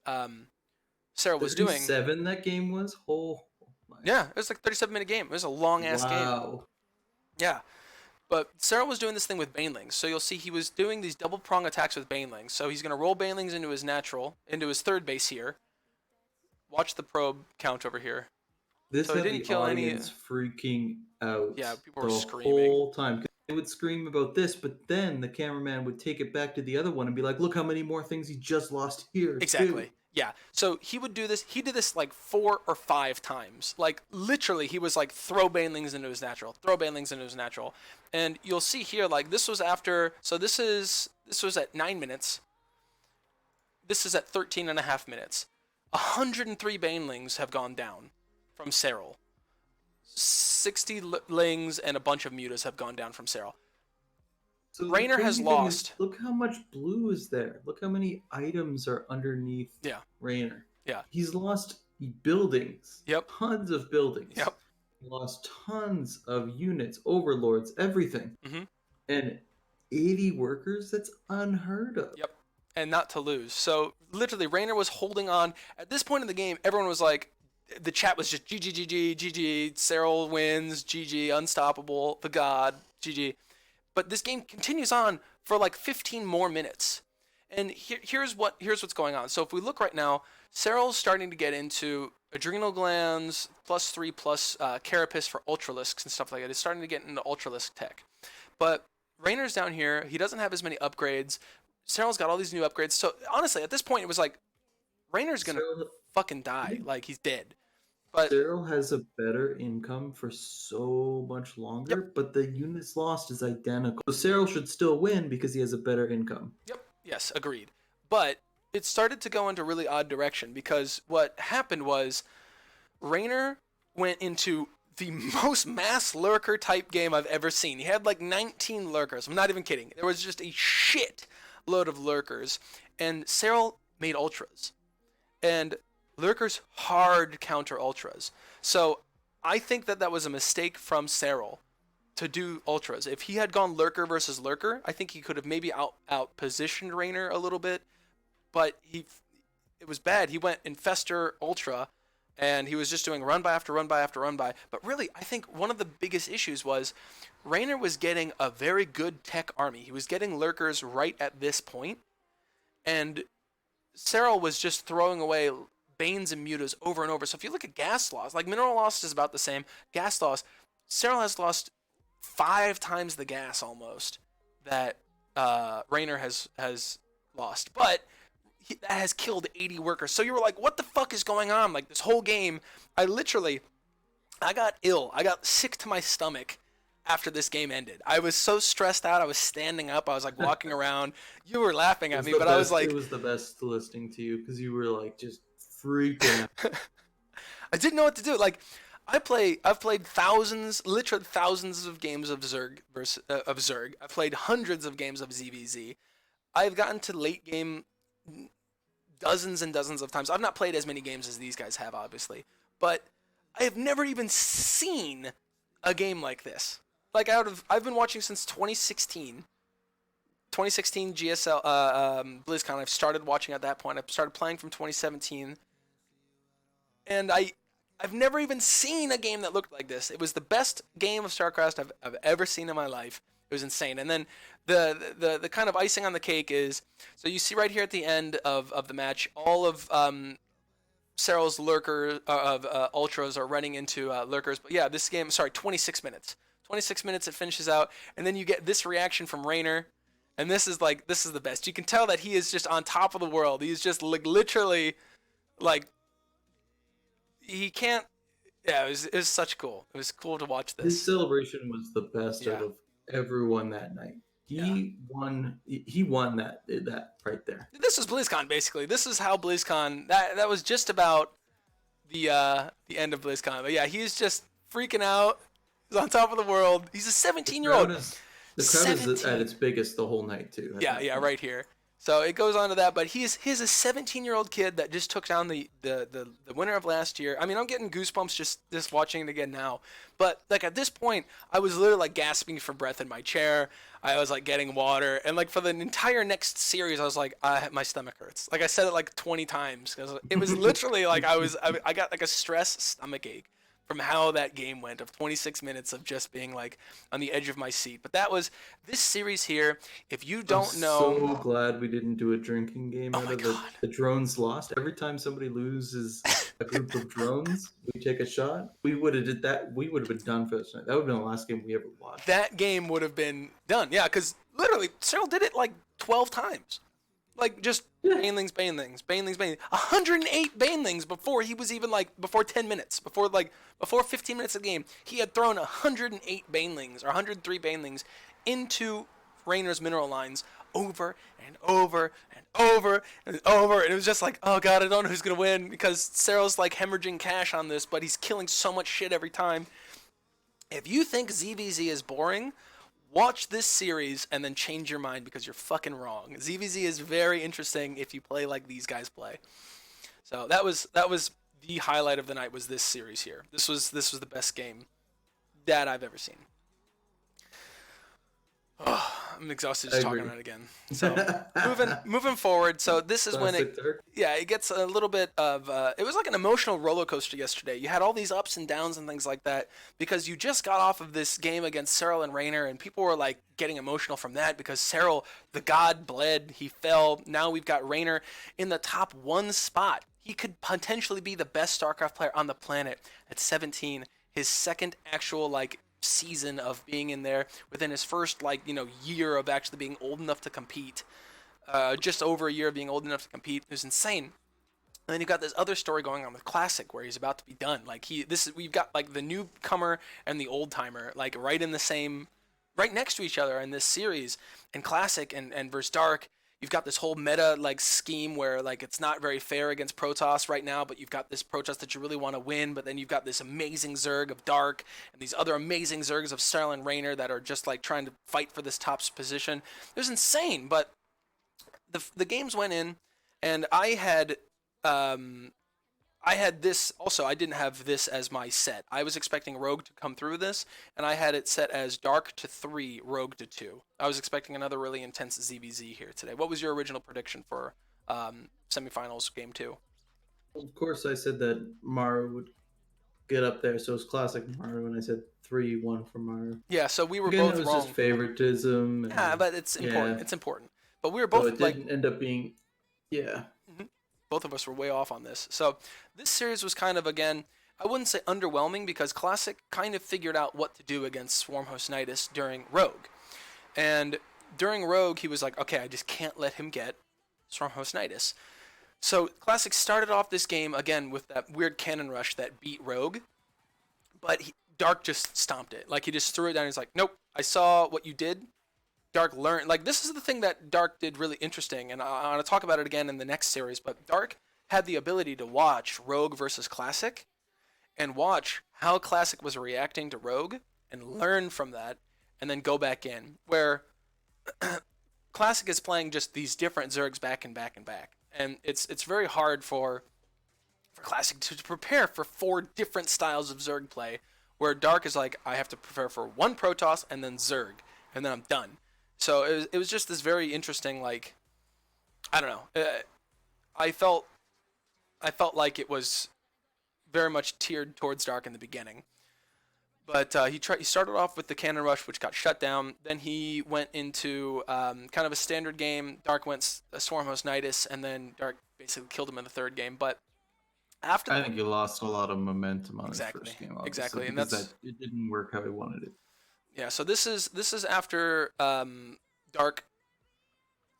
Serral was doing.
37 that game was? Oh my.
Yeah, it was like a 37-minute game. It was a long ass game.
Wow.
Yeah. But Cyril was doing this thing with Banelings. So you'll see he was doing these double prong attacks with Banelings. So he's going to roll Banelings into his third base here. Watch the probe count over here.
This
So he
had
didn't
the
kill any.
audience freaking out
Yeah, people
the
were screaming.
whole time. 'Cause they would scream about this, but then the cameraman would take it back to the other one and be like, "Look how many more things he just lost here too."
Exactly. Yeah. So he would do this. He did this like 4 or 5 times. Like literally, he was like throw Banelings into his natural, throw Banelings into his natural, and you'll see here like this was after. So this was at 9 minutes. This is at 13.5 minutes. 103 Banelings have gone down from Cyril. 60 Lings and a bunch of Mutas have gone down from Cyril.
So the
Raynor has
crazy thing is,
lost.
look how much blue is there. Look how many items are underneath
Yeah.
Raynor.
Yeah.
He's lost buildings.
Yep.
Tons of buildings.
Yep.
He lost tons of units, overlords, everything.
Mm-hmm.
And 80 workers? That's unheard of.
Yep. And not to lose. So literally, Raynor was holding on. At this point in the game, everyone was like, the chat was just GG, GG, GG, Cyril wins, GG, unstoppable, the god, GG. But this game continues on for like 15 more minutes. And here's what's going on. So if we look right now, Cyril's starting to get into adrenal glands, +3 plus carapace for ultralisks and stuff like that. He's starting to get into ultralisk tech. But Raynor's down here. He doesn't have as many upgrades. Cyril's got all these new upgrades. So honestly, at this point, it was like Raynor's gonna fucking die. Like he's dead. But
Cyril has a better income for so much longer,
yep.
but the units lost is identical. So Cyril should still win because he has a better income.
Yep. Yes, agreed. But it started to go into a really odd direction because what happened was Raynor went into the most mass lurker type game I've ever seen. He had like 19 lurkers. I'm not even kidding. There was just a shit load of lurkers. And Cyril made ultras. And lurkers hard counter ultras. So I think that was a mistake from Cyril to do ultras. If he had gone lurker versus lurker, I think he could have maybe out positioned Raynor a little bit. But it was bad. He went Infestor Ultra, and he was just doing run by after run by after run by. But really, I think one of the biggest issues was Raynor was getting a very good tech army. He was getting lurkers right at this point, and Cyril was just throwing away Banes and Mutas over and over. So if you look at gas loss, like mineral loss is about the same. Gas loss, Cyril has lost 5 times the gas almost that Raynor has lost. But that has killed 80 workers. So you were like, what the fuck is going on? Like this whole game, I got ill. I got sick to my stomach after this game ended. I was so stressed out. I was standing up. I was like walking around. You were laughing at me, but I was like...
It was the best listening to you because you were like just freaking out.
I didn't know what to do. Like, I've played thousands, literally thousands of games of Zerg of Zerg. I've played hundreds of games of ZVZ. I've gotten to late game dozens and dozens of times. I've not played as many games as these guys have, obviously, but I have never even seen a game like this. Like I've been watching since 2016. 2016 GSL BlizzCon. I've started watching at that point. I started playing from 2017, and I've never even seen a game that looked like this. It was the best game of StarCraft I've ever seen in my life. It was insane. And then the kind of icing on the cake is, so you see right here at the end of the match, all of Cyril's lurker of ultras are running into lurkers. But yeah, this game, 26 minutes. 26 minutes it finishes out, and then you get this reaction from Raynor, and this is the best. You can tell that he is just on top of the world. He's just like literally like he can't. Yeah, it was such cool. It was cool to watch this.
His celebration was the best out of everyone that night. He won that right there.
This was BlizzCon basically. This is how BlizzCon that was just about the end of BlizzCon. But yeah, he's just freaking out. He's on top of the world. He's a 17-year-old.
The crowd is at its biggest the whole night too.
Yeah, right here. So it goes on to that, but he's a 17-year-old kid that just took down the winner of last year. I mean, I'm getting goosebumps just watching it again now. But like at this point, I was literally like gasping for breath in my chair. I was like getting water, and like for the entire next series, I was like, my stomach hurts. Like I said it like 20 times. It was literally like I got like a stress stomach ache from how that game went of 26 minutes of just being like on the edge of my seat. But that was this series here. If you
I'm
don't know,
so glad we didn't do a drinking game
oh
out
my
of
god,
the drones lost. Every time somebody loses a group of drones, we take a shot. We would have did that. We would have been done for this night. That would have been the last game we ever watched.
that game would have been done. Yeah, because literally Cyril did it like 12 times. Like just
Yeah.
Banelings. 108 Banelings before he was even like before 10 minutes, before 15 minutes of the game, he had thrown 108 Banelings or 103 Banelings into Rainer's mineral lines over and over and over and over, and it was just like, oh god, I don't know who's gonna win because Cyril's like hemorrhaging cash on this, but he's killing so much shit every time. If you think ZVZ is boring, watch this series and then change your mind because you're fucking wrong. ZVZ is very interesting if you play like these guys play. So that was the highlight of the night was this series here. This was the best game that I've ever seen. Oh, I'm exhausted just talking about it again. So moving forward. So this is when it it gets a little bit of it was like an emotional roller coaster yesterday. You had all these ups and downs and things like that because you just got off of this game against Cyril and Rainer, and people were like getting emotional from that because Cyril, the god, bled, he fell. Now we've got Rainer in the top one spot. He could potentially be the best StarCraft player on the planet at 17. His second actual like season of being in there within his first year of actually being old enough to compete, just over a year of being old enough to compete. It was insane. And then you've got this other story going on with Classic where he's about to be done. Like we've got like the newcomer and the old timer like right next to each other in this series. And Classic and versus Dark, you've got this whole meta like scheme where like it's not very fair against Protoss right now, but you've got this Protoss that you really want to win, but then you've got this amazing Zerg of Dark and these other amazing Zergs of Cyril and Rainer that are just like trying to fight for this top position. It was insane, but the games went in, and I had this also. I didn't have this as my set. I was expecting Rogue to come through this, and I had it set as Dark to 3, Rogue to 2. I was expecting another really intense ZVZ here today. What was your original prediction for semifinals game 2?
Of course, I said that Maru would get up there, so it's classic Maru, and I said 3-1 for Maru.
Yeah, so we were
Again,
both
it was
wrong.
just favoritism. And,
yeah, but it's important.
yeah.
It's important. But we were both
So it didn't end up being, yeah.
both of us were way off on this. So this series was kind of, again, I wouldn't say underwhelming because Classic kind of figured out what to do against Swarm Hostnitis during Rogue. And during Rogue, he was like, okay, I just can't let him get Swarm Hostnitis. So Classic started off this game, again, with that weird cannon rush that beat Rogue. But Dark just stomped it. Like, he just threw it down. He's like, nope, I saw what you did. Dark learned, like, this is the thing that Dark did really interesting, and I want to talk about it again in the next series, but Dark had the ability to watch Rogue versus Classic and watch how Classic was reacting to Rogue and learn from that and then go back in, where Classic is playing just these different Zergs back and back and back, and it's very hard for Classic to prepare for 4 different styles of Zerg play, where Dark is like, I have to prepare for one Protoss and then Zerg, and then I'm done. So it was just this very interesting, like, I don't know. I felt like it was very much tiered towards Dark in the beginning. But he started off with the cannon rush, which got shut down. Then he went into kind of a standard game. Dark went Swarm Hostnitis, and then Dark basically killed him in the third game. But after
I think he lost a lot of momentum on
Exactly.
his first game.
Exactly, and
because it didn't work how he wanted it.
yeah, so this is after Dark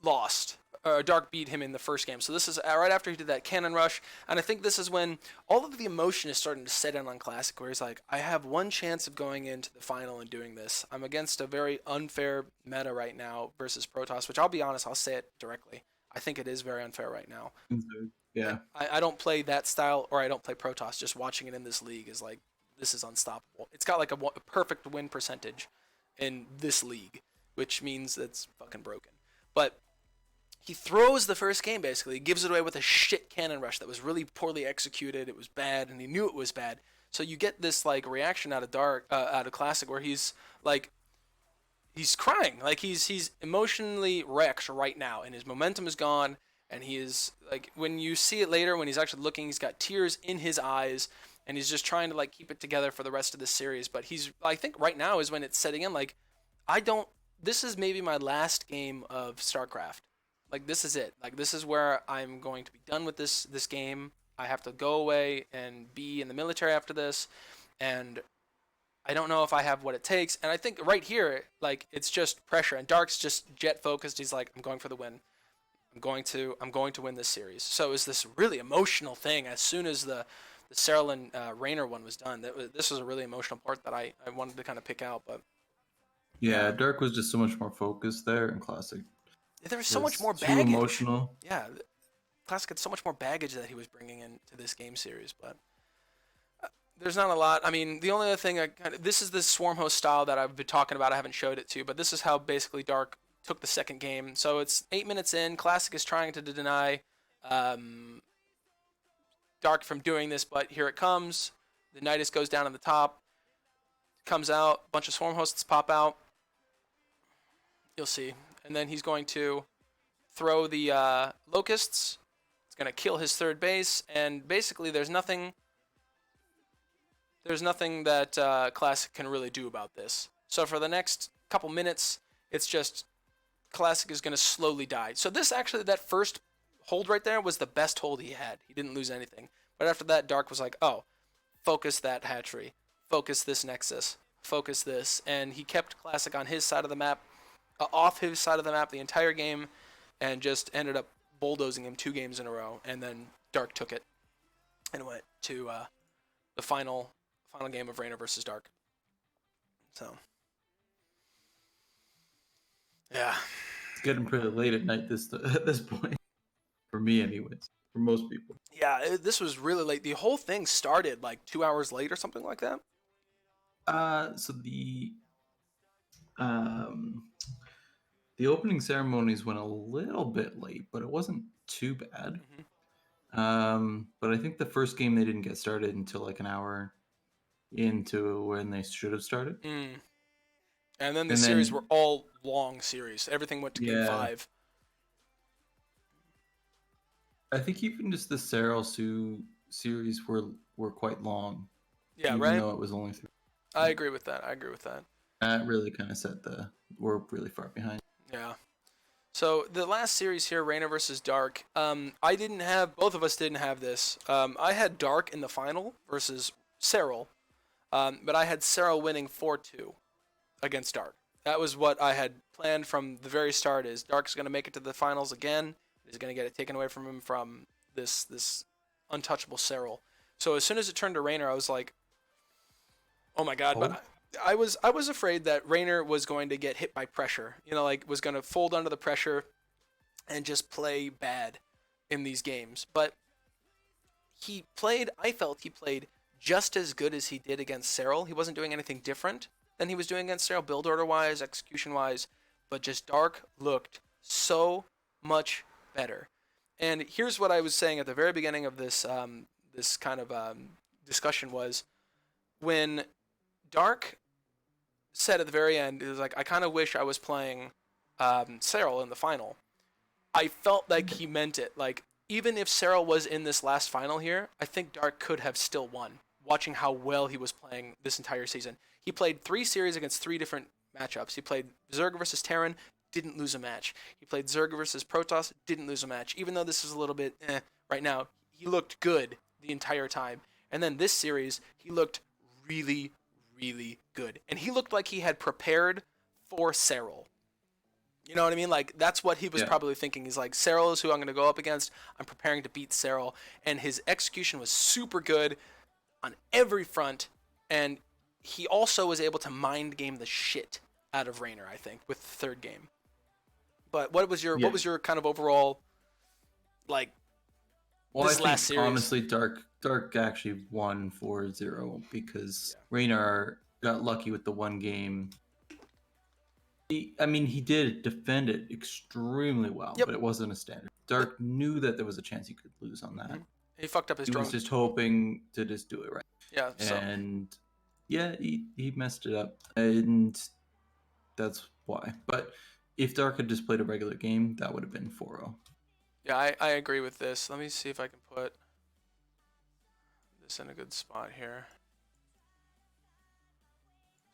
lost. Dark beat him in the first game. So this is right after he did that cannon rush, and I think this is when all of the emotion is starting to set in on Classic, where he's like, I have one chance of going into the final and doing this. I'm against a very unfair meta right now versus Protoss, which I'll be honest, I'll say it directly. I think it is very unfair right now.
Yeah.
I don't play that style, or I don't play Protoss. Just watching it in this league is like, this is unstoppable. It's got like a perfect win percentage in this league, which means it's fucking broken. But he throws the first game, basically. He gives it away with a shit cannon rush that was really poorly executed. It was bad, and he knew it was bad. So you get this like reaction out of Classic, where he's like, he's crying, like he's emotionally wrecked right now, and his momentum is gone. And he is like, when you see it later, when he's actually looking, he's got tears in his eyes, and he's just trying to like keep it together for the rest of the series. But I think right now is when it's setting in. Like, I don't. This is maybe my last game of StarCraft. Like, this is it. Like, this is where I'm going to be done with this game. I have to go away and be in the military after this, and I don't know if I have what it takes. And I think right here, like, it's just pressure. And Dark's just jet focused. He's like, I'm going for the win. I'm going to win this series. So it was this really emotional thing. As soon as the Cyril and Rayner one was done, this was a really emotional part that I wanted to kind of pick out. But
Yeah,
yeah,
Dark was just so much more focused there, and Classic
there was so much
was
more
too
baggage.
emotional.
Yeah, Classic had so much more baggage that he was bringing into this game series. But there's not a lot. I mean, the only other thing this is the swarm host style that I've been talking about. I haven't showed it to, but this is how basically Dark took the second game. So it's 8 minutes in. Classic is trying to deny um, Dark from doing this, but here it comes. The Nidus goes down on the top, comes out. A bunch of swarm hosts pop out. You'll see, and then he's going to throw the locusts. It's going to kill his third base, and basically there's nothing. There's nothing that Classic can really do about this. So for the next couple minutes, it's just Classic is going to slowly die. So this actually, that first hold right there was the best hold he had. He didn't lose anything. But after that, Dark was like, oh, focus that hatchery. Focus this nexus. Focus this. And he kept Classic on his side of the map, off his side of the map the entire game, and just ended up bulldozing him 2 games in a row. And then Dark took it and went to the final game of Rayner versus Dark. So, yeah.
It's getting pretty late at night at this point, for me, anyways. For most people.
Yeah, this was really late. The whole thing started like 2 hours late or something like that.
So the opening ceremonies went a little bit late, but it wasn't too bad. But I think the first game they didn't get started until like an hour into when they should have started.
And then the series were all long series. Everything went to game 5.
I think even just the Cyril Sue series were quite long.
Yeah,
even
right.
Though it was only 3.
I agree with that.
That really kind of set we're really far behind.
Yeah. So the last series here, Rayner versus Dark. Both of us didn't have this. I had Dark in the final versus Cyril, but I had Cyril winning 4-2 against Dark. That was what I had planned from the very start. Is Dark's going to make it to the finals again? He's going to get it taken away from him from this untouchable Cyril. So as soon as it turned to Rayner, I was like, oh my god! But I was afraid that Rayner was going to get hit by pressure. Like was going to fold under the pressure and just play bad in these games. But I felt he played just as good as he did against Cyril. He wasn't doing anything different than he was doing against Cyril, build order wise, execution wise. But just Dark looked so much better. And here's what I was saying at the very beginning of this this kind of discussion was when Dark said at the very end, it was like, I kind of wish I was playing Cyril in the final. I felt like he meant it. Like, even if Cyril was in this last final here, I think Dark could have still won, watching how well he was playing this entire season. He played 3 series against 3 different matchups. He played Zerg versus Terran, didn't lose a match. He played Zerg versus Protoss, didn't lose a match. Even though this is a little bit right now, he looked good the entire time. And then this series, he looked really, really good. And he looked like he had prepared for Cyril. You know what I mean? Like, that's what he was probably thinking. He's like, Cyril is who I'm going to go up against. I'm preparing to beat Cyril. And his execution was super good on every front. And he also was able to mind game the shit out of Rayner, I think, with the third game. But what was your kind of overall, like, this last series?
Honestly, Dark actually won 4-0 because Rayner got lucky with the one game. He did defend it extremely well, but it wasn't a standard. Dark knew that there was a chance he could lose on that.
He fucked up his drone.
He was just hoping to just do it right.
Yeah.
And he messed it up, and that's why. But if Dark had just played a regular game, that would have been 4-0.
Yeah, I agree with this. Let me see if I can put this in a good spot here.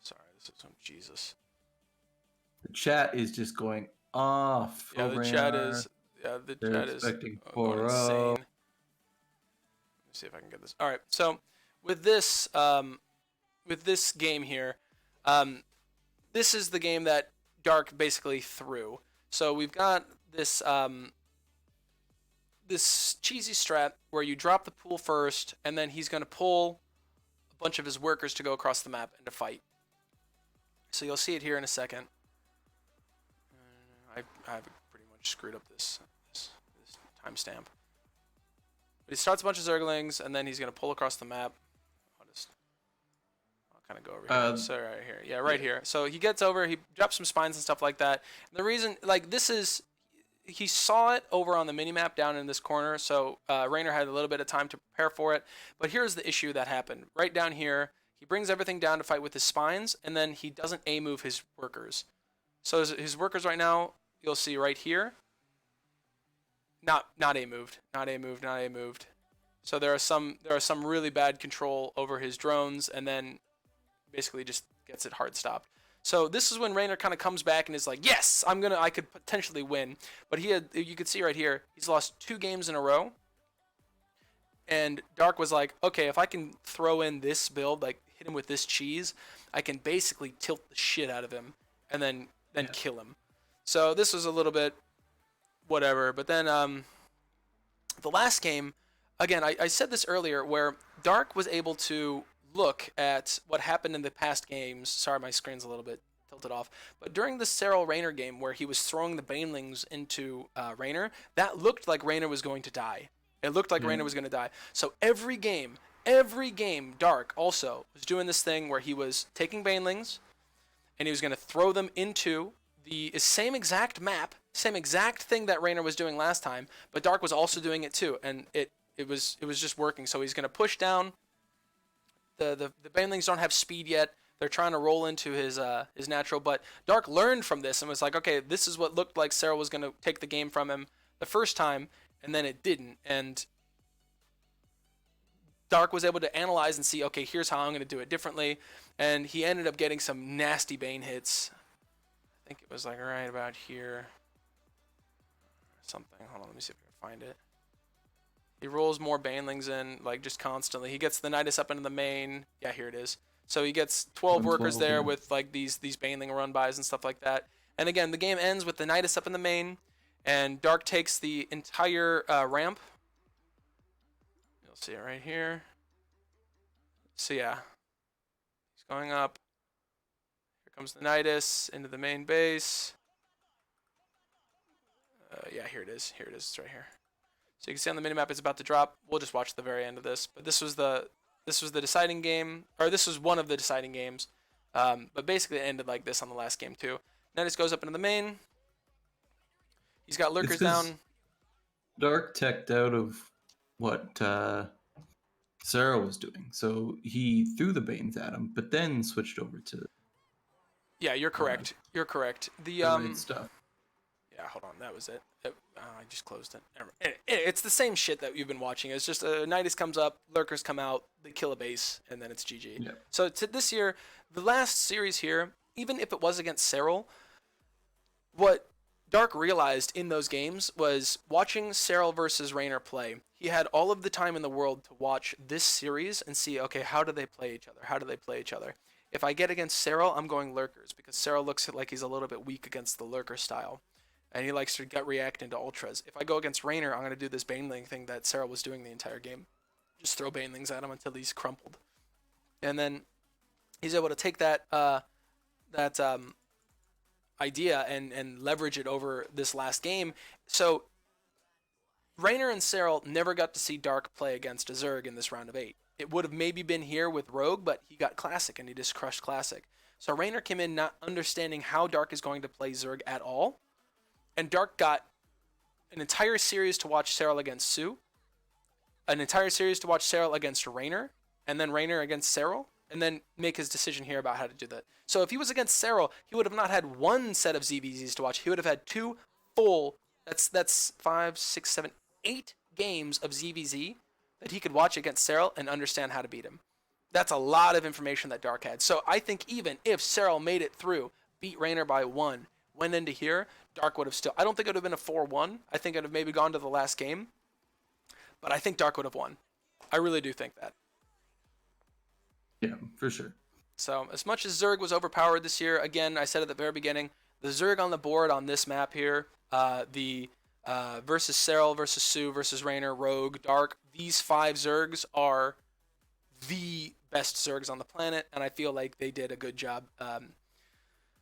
Sorry, this is some Jesus.
The chat is just going off.
Yeah, the chat is. Yeah, the
They're
chat is
expecting
going
4-0.
insane. Let me see if I can get this. All right, so with this game here, this is the game that Dark basically threw. So we've got this this cheesy strat where you drop the pool first, and then he's going to pull a bunch of his workers to go across the map and to fight. So you'll see it here in a second. I've pretty much screwed up this timestamp. But he starts a bunch of Zerglings, and then he's going to pull across the map. I'll kind of go over here. So right here. Yeah, right here. So he gets over, he drops some spines and stuff like that. And the reason, like, this is, he saw it over on the minimap down in this corner, so Raynor had a little bit of time to prepare for it. But here's the issue that happened. Right down here, he brings everything down to fight with his spines, and then he doesn't A-move his workers. So his workers right now, you'll see right here, not A-moved, not A-moved, not A-moved. So there are some really bad control over his drones, and then basically just gets it hard stopped. So this is when Raynor kind of comes back and is like, yes, I could potentially win. But you could see right here, he's lost 2 games in a row. And Dark was like, okay, if I can throw in this build, like hit him with this cheese, I can basically tilt the shit out of him and then kill him. So this was a little bit whatever. But then the last game, again, I said this earlier, where Dark was able to look at what happened in the past games. Sorry, my screen's a little bit tilted off. But during the Serral Raynor game where he was throwing the Banelings into Raynor, that looked like Raynor was going to die. It looked like Raynor was going to die. So every game, Dark also was doing this thing where he was taking Banelings and he was going to throw them into the same exact map, same exact thing that Raynor was doing last time, but Dark was also doing it too, and it was just working. So he's going to push down. The Banelings don't have speed yet. They're trying to roll into his natural, but Dark learned from this and was like, okay, this is what looked like Serral was going to take the game from him the first time, and then it didn't. And Dark was able to analyze and see, okay, here's how I'm going to do it differently. And he ended up getting some nasty Bane hits. I think it was like right about here. Something. Hold on, let me see if I can find it. He rolls more Banelings in, like, just constantly. He gets the Nidus up into the main. Yeah, here it is. So he gets 12 workers there with, like, these Baneling run-bys and stuff like that. And again, the game ends with the Nidus up in the main, and Dark takes the entire ramp. You'll see it right here. So yeah, he's going up. Here comes the Nidus into the main base. Yeah, here it is. Here it is. It's right here. So you can see on the minimap it's about to drop. We'll just watch the very end of this. But this was the deciding game, or this was one of the deciding games. But basically it ended like this on the last game too. Nidus goes up into the main. He's got lurkers down.
Dark teched out of what Serral was doing. So he threw the Banes at him, but then switched over to...
Yeah, you're correct. You're correct. The
stuff.
Yeah, hold on. That was it. I just closed it. It's the same shit that you've been watching. It's just Nidus comes up, lurkers come out, they kill a base, and then it's GG.
Yep.
So this year, the last series here, even if it was against Serral, what Dark realized in those games was watching Serral versus Raynor play. He had all of the time in the world to watch this series and see, okay, how do they play each other? How do they play each other? If I get against Serral, I'm going lurkers because Serral looks like he's a little bit weak against the lurker style. And he likes to gut react into ultras. If I go against Raynor, I'm going to do this Baneling thing that Serral was doing the entire game. Just throw Banelings at him until he's crumpled. And then he's able to take that idea and leverage it over this last game. So Raynor and Serral never got to see Dark play against a Zerg in this round of 8. It would have maybe been here with Rogue, but he got Classic and he just crushed Classic. So Raynor came in not understanding how Dark is going to play Zerg at all. And Dark got an entire series to watch Serral against Sue, an entire series to watch Serral against Raynor, and then Raynor against Serral, and then make his decision here about how to do that. So if he was against Serral, he would have not had one set of ZVZs to watch. He would have had 2 full, that's 5, 6, 7, 8 games of ZVZ that he could watch against Cyril and understand how to beat him. That's a lot of information that Dark had. So I think even if Cyril made it through, beat Raynor by 1, went into here, Dark would have still. I don't think it would have been a 4-1. I think it would have maybe gone to the last game. But I think Dark would have won. I really do think that.
Yeah, for sure.
So as much as Zerg was overpowered this year, again, I said at the very beginning, the Zerg on the board on this map here, the versus Cyril, versus Sue, versus Raynor, Rogue, Dark, these 5 Zergs are the best Zergs on the planet, and I feel like they did a good job.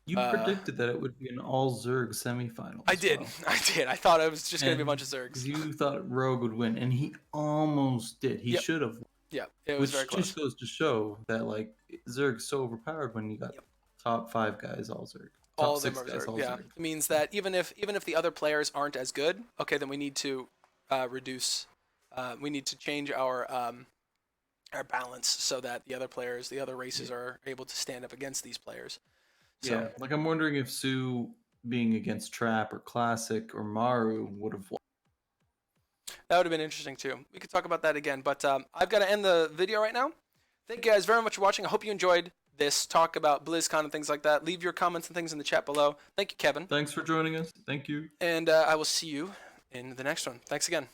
You predicted that it would be an all Zerg semifinal.
I did.
Well.
I did. I thought it was just going to be a bunch of Zergs.
You thought Rogue would win, and he almost did. He should have.
Yeah, it was very close.
Which just goes to show that like Zerg's so overpowered when you got top 5 guys all Zerg.
All of them are Zerg. Yeah, it means that even if the other players aren't as good, okay, then we need to reduce. We need to change our balance so that the other players, the other races, are able to stand up against these players. So,
yeah, like I'm wondering if Sue being against Trap or Classic or Maru would have won.
That would have been interesting too. We could talk about that again, but I've got to end the video right now. Thank you guys very much for watching. I hope you enjoyed this talk about BlizzCon and things like that. Leave your comments and things in the chat below. Thank you, Kevin.
Thanks for joining us. Thank you.
And I will see you in the next one. Thanks again.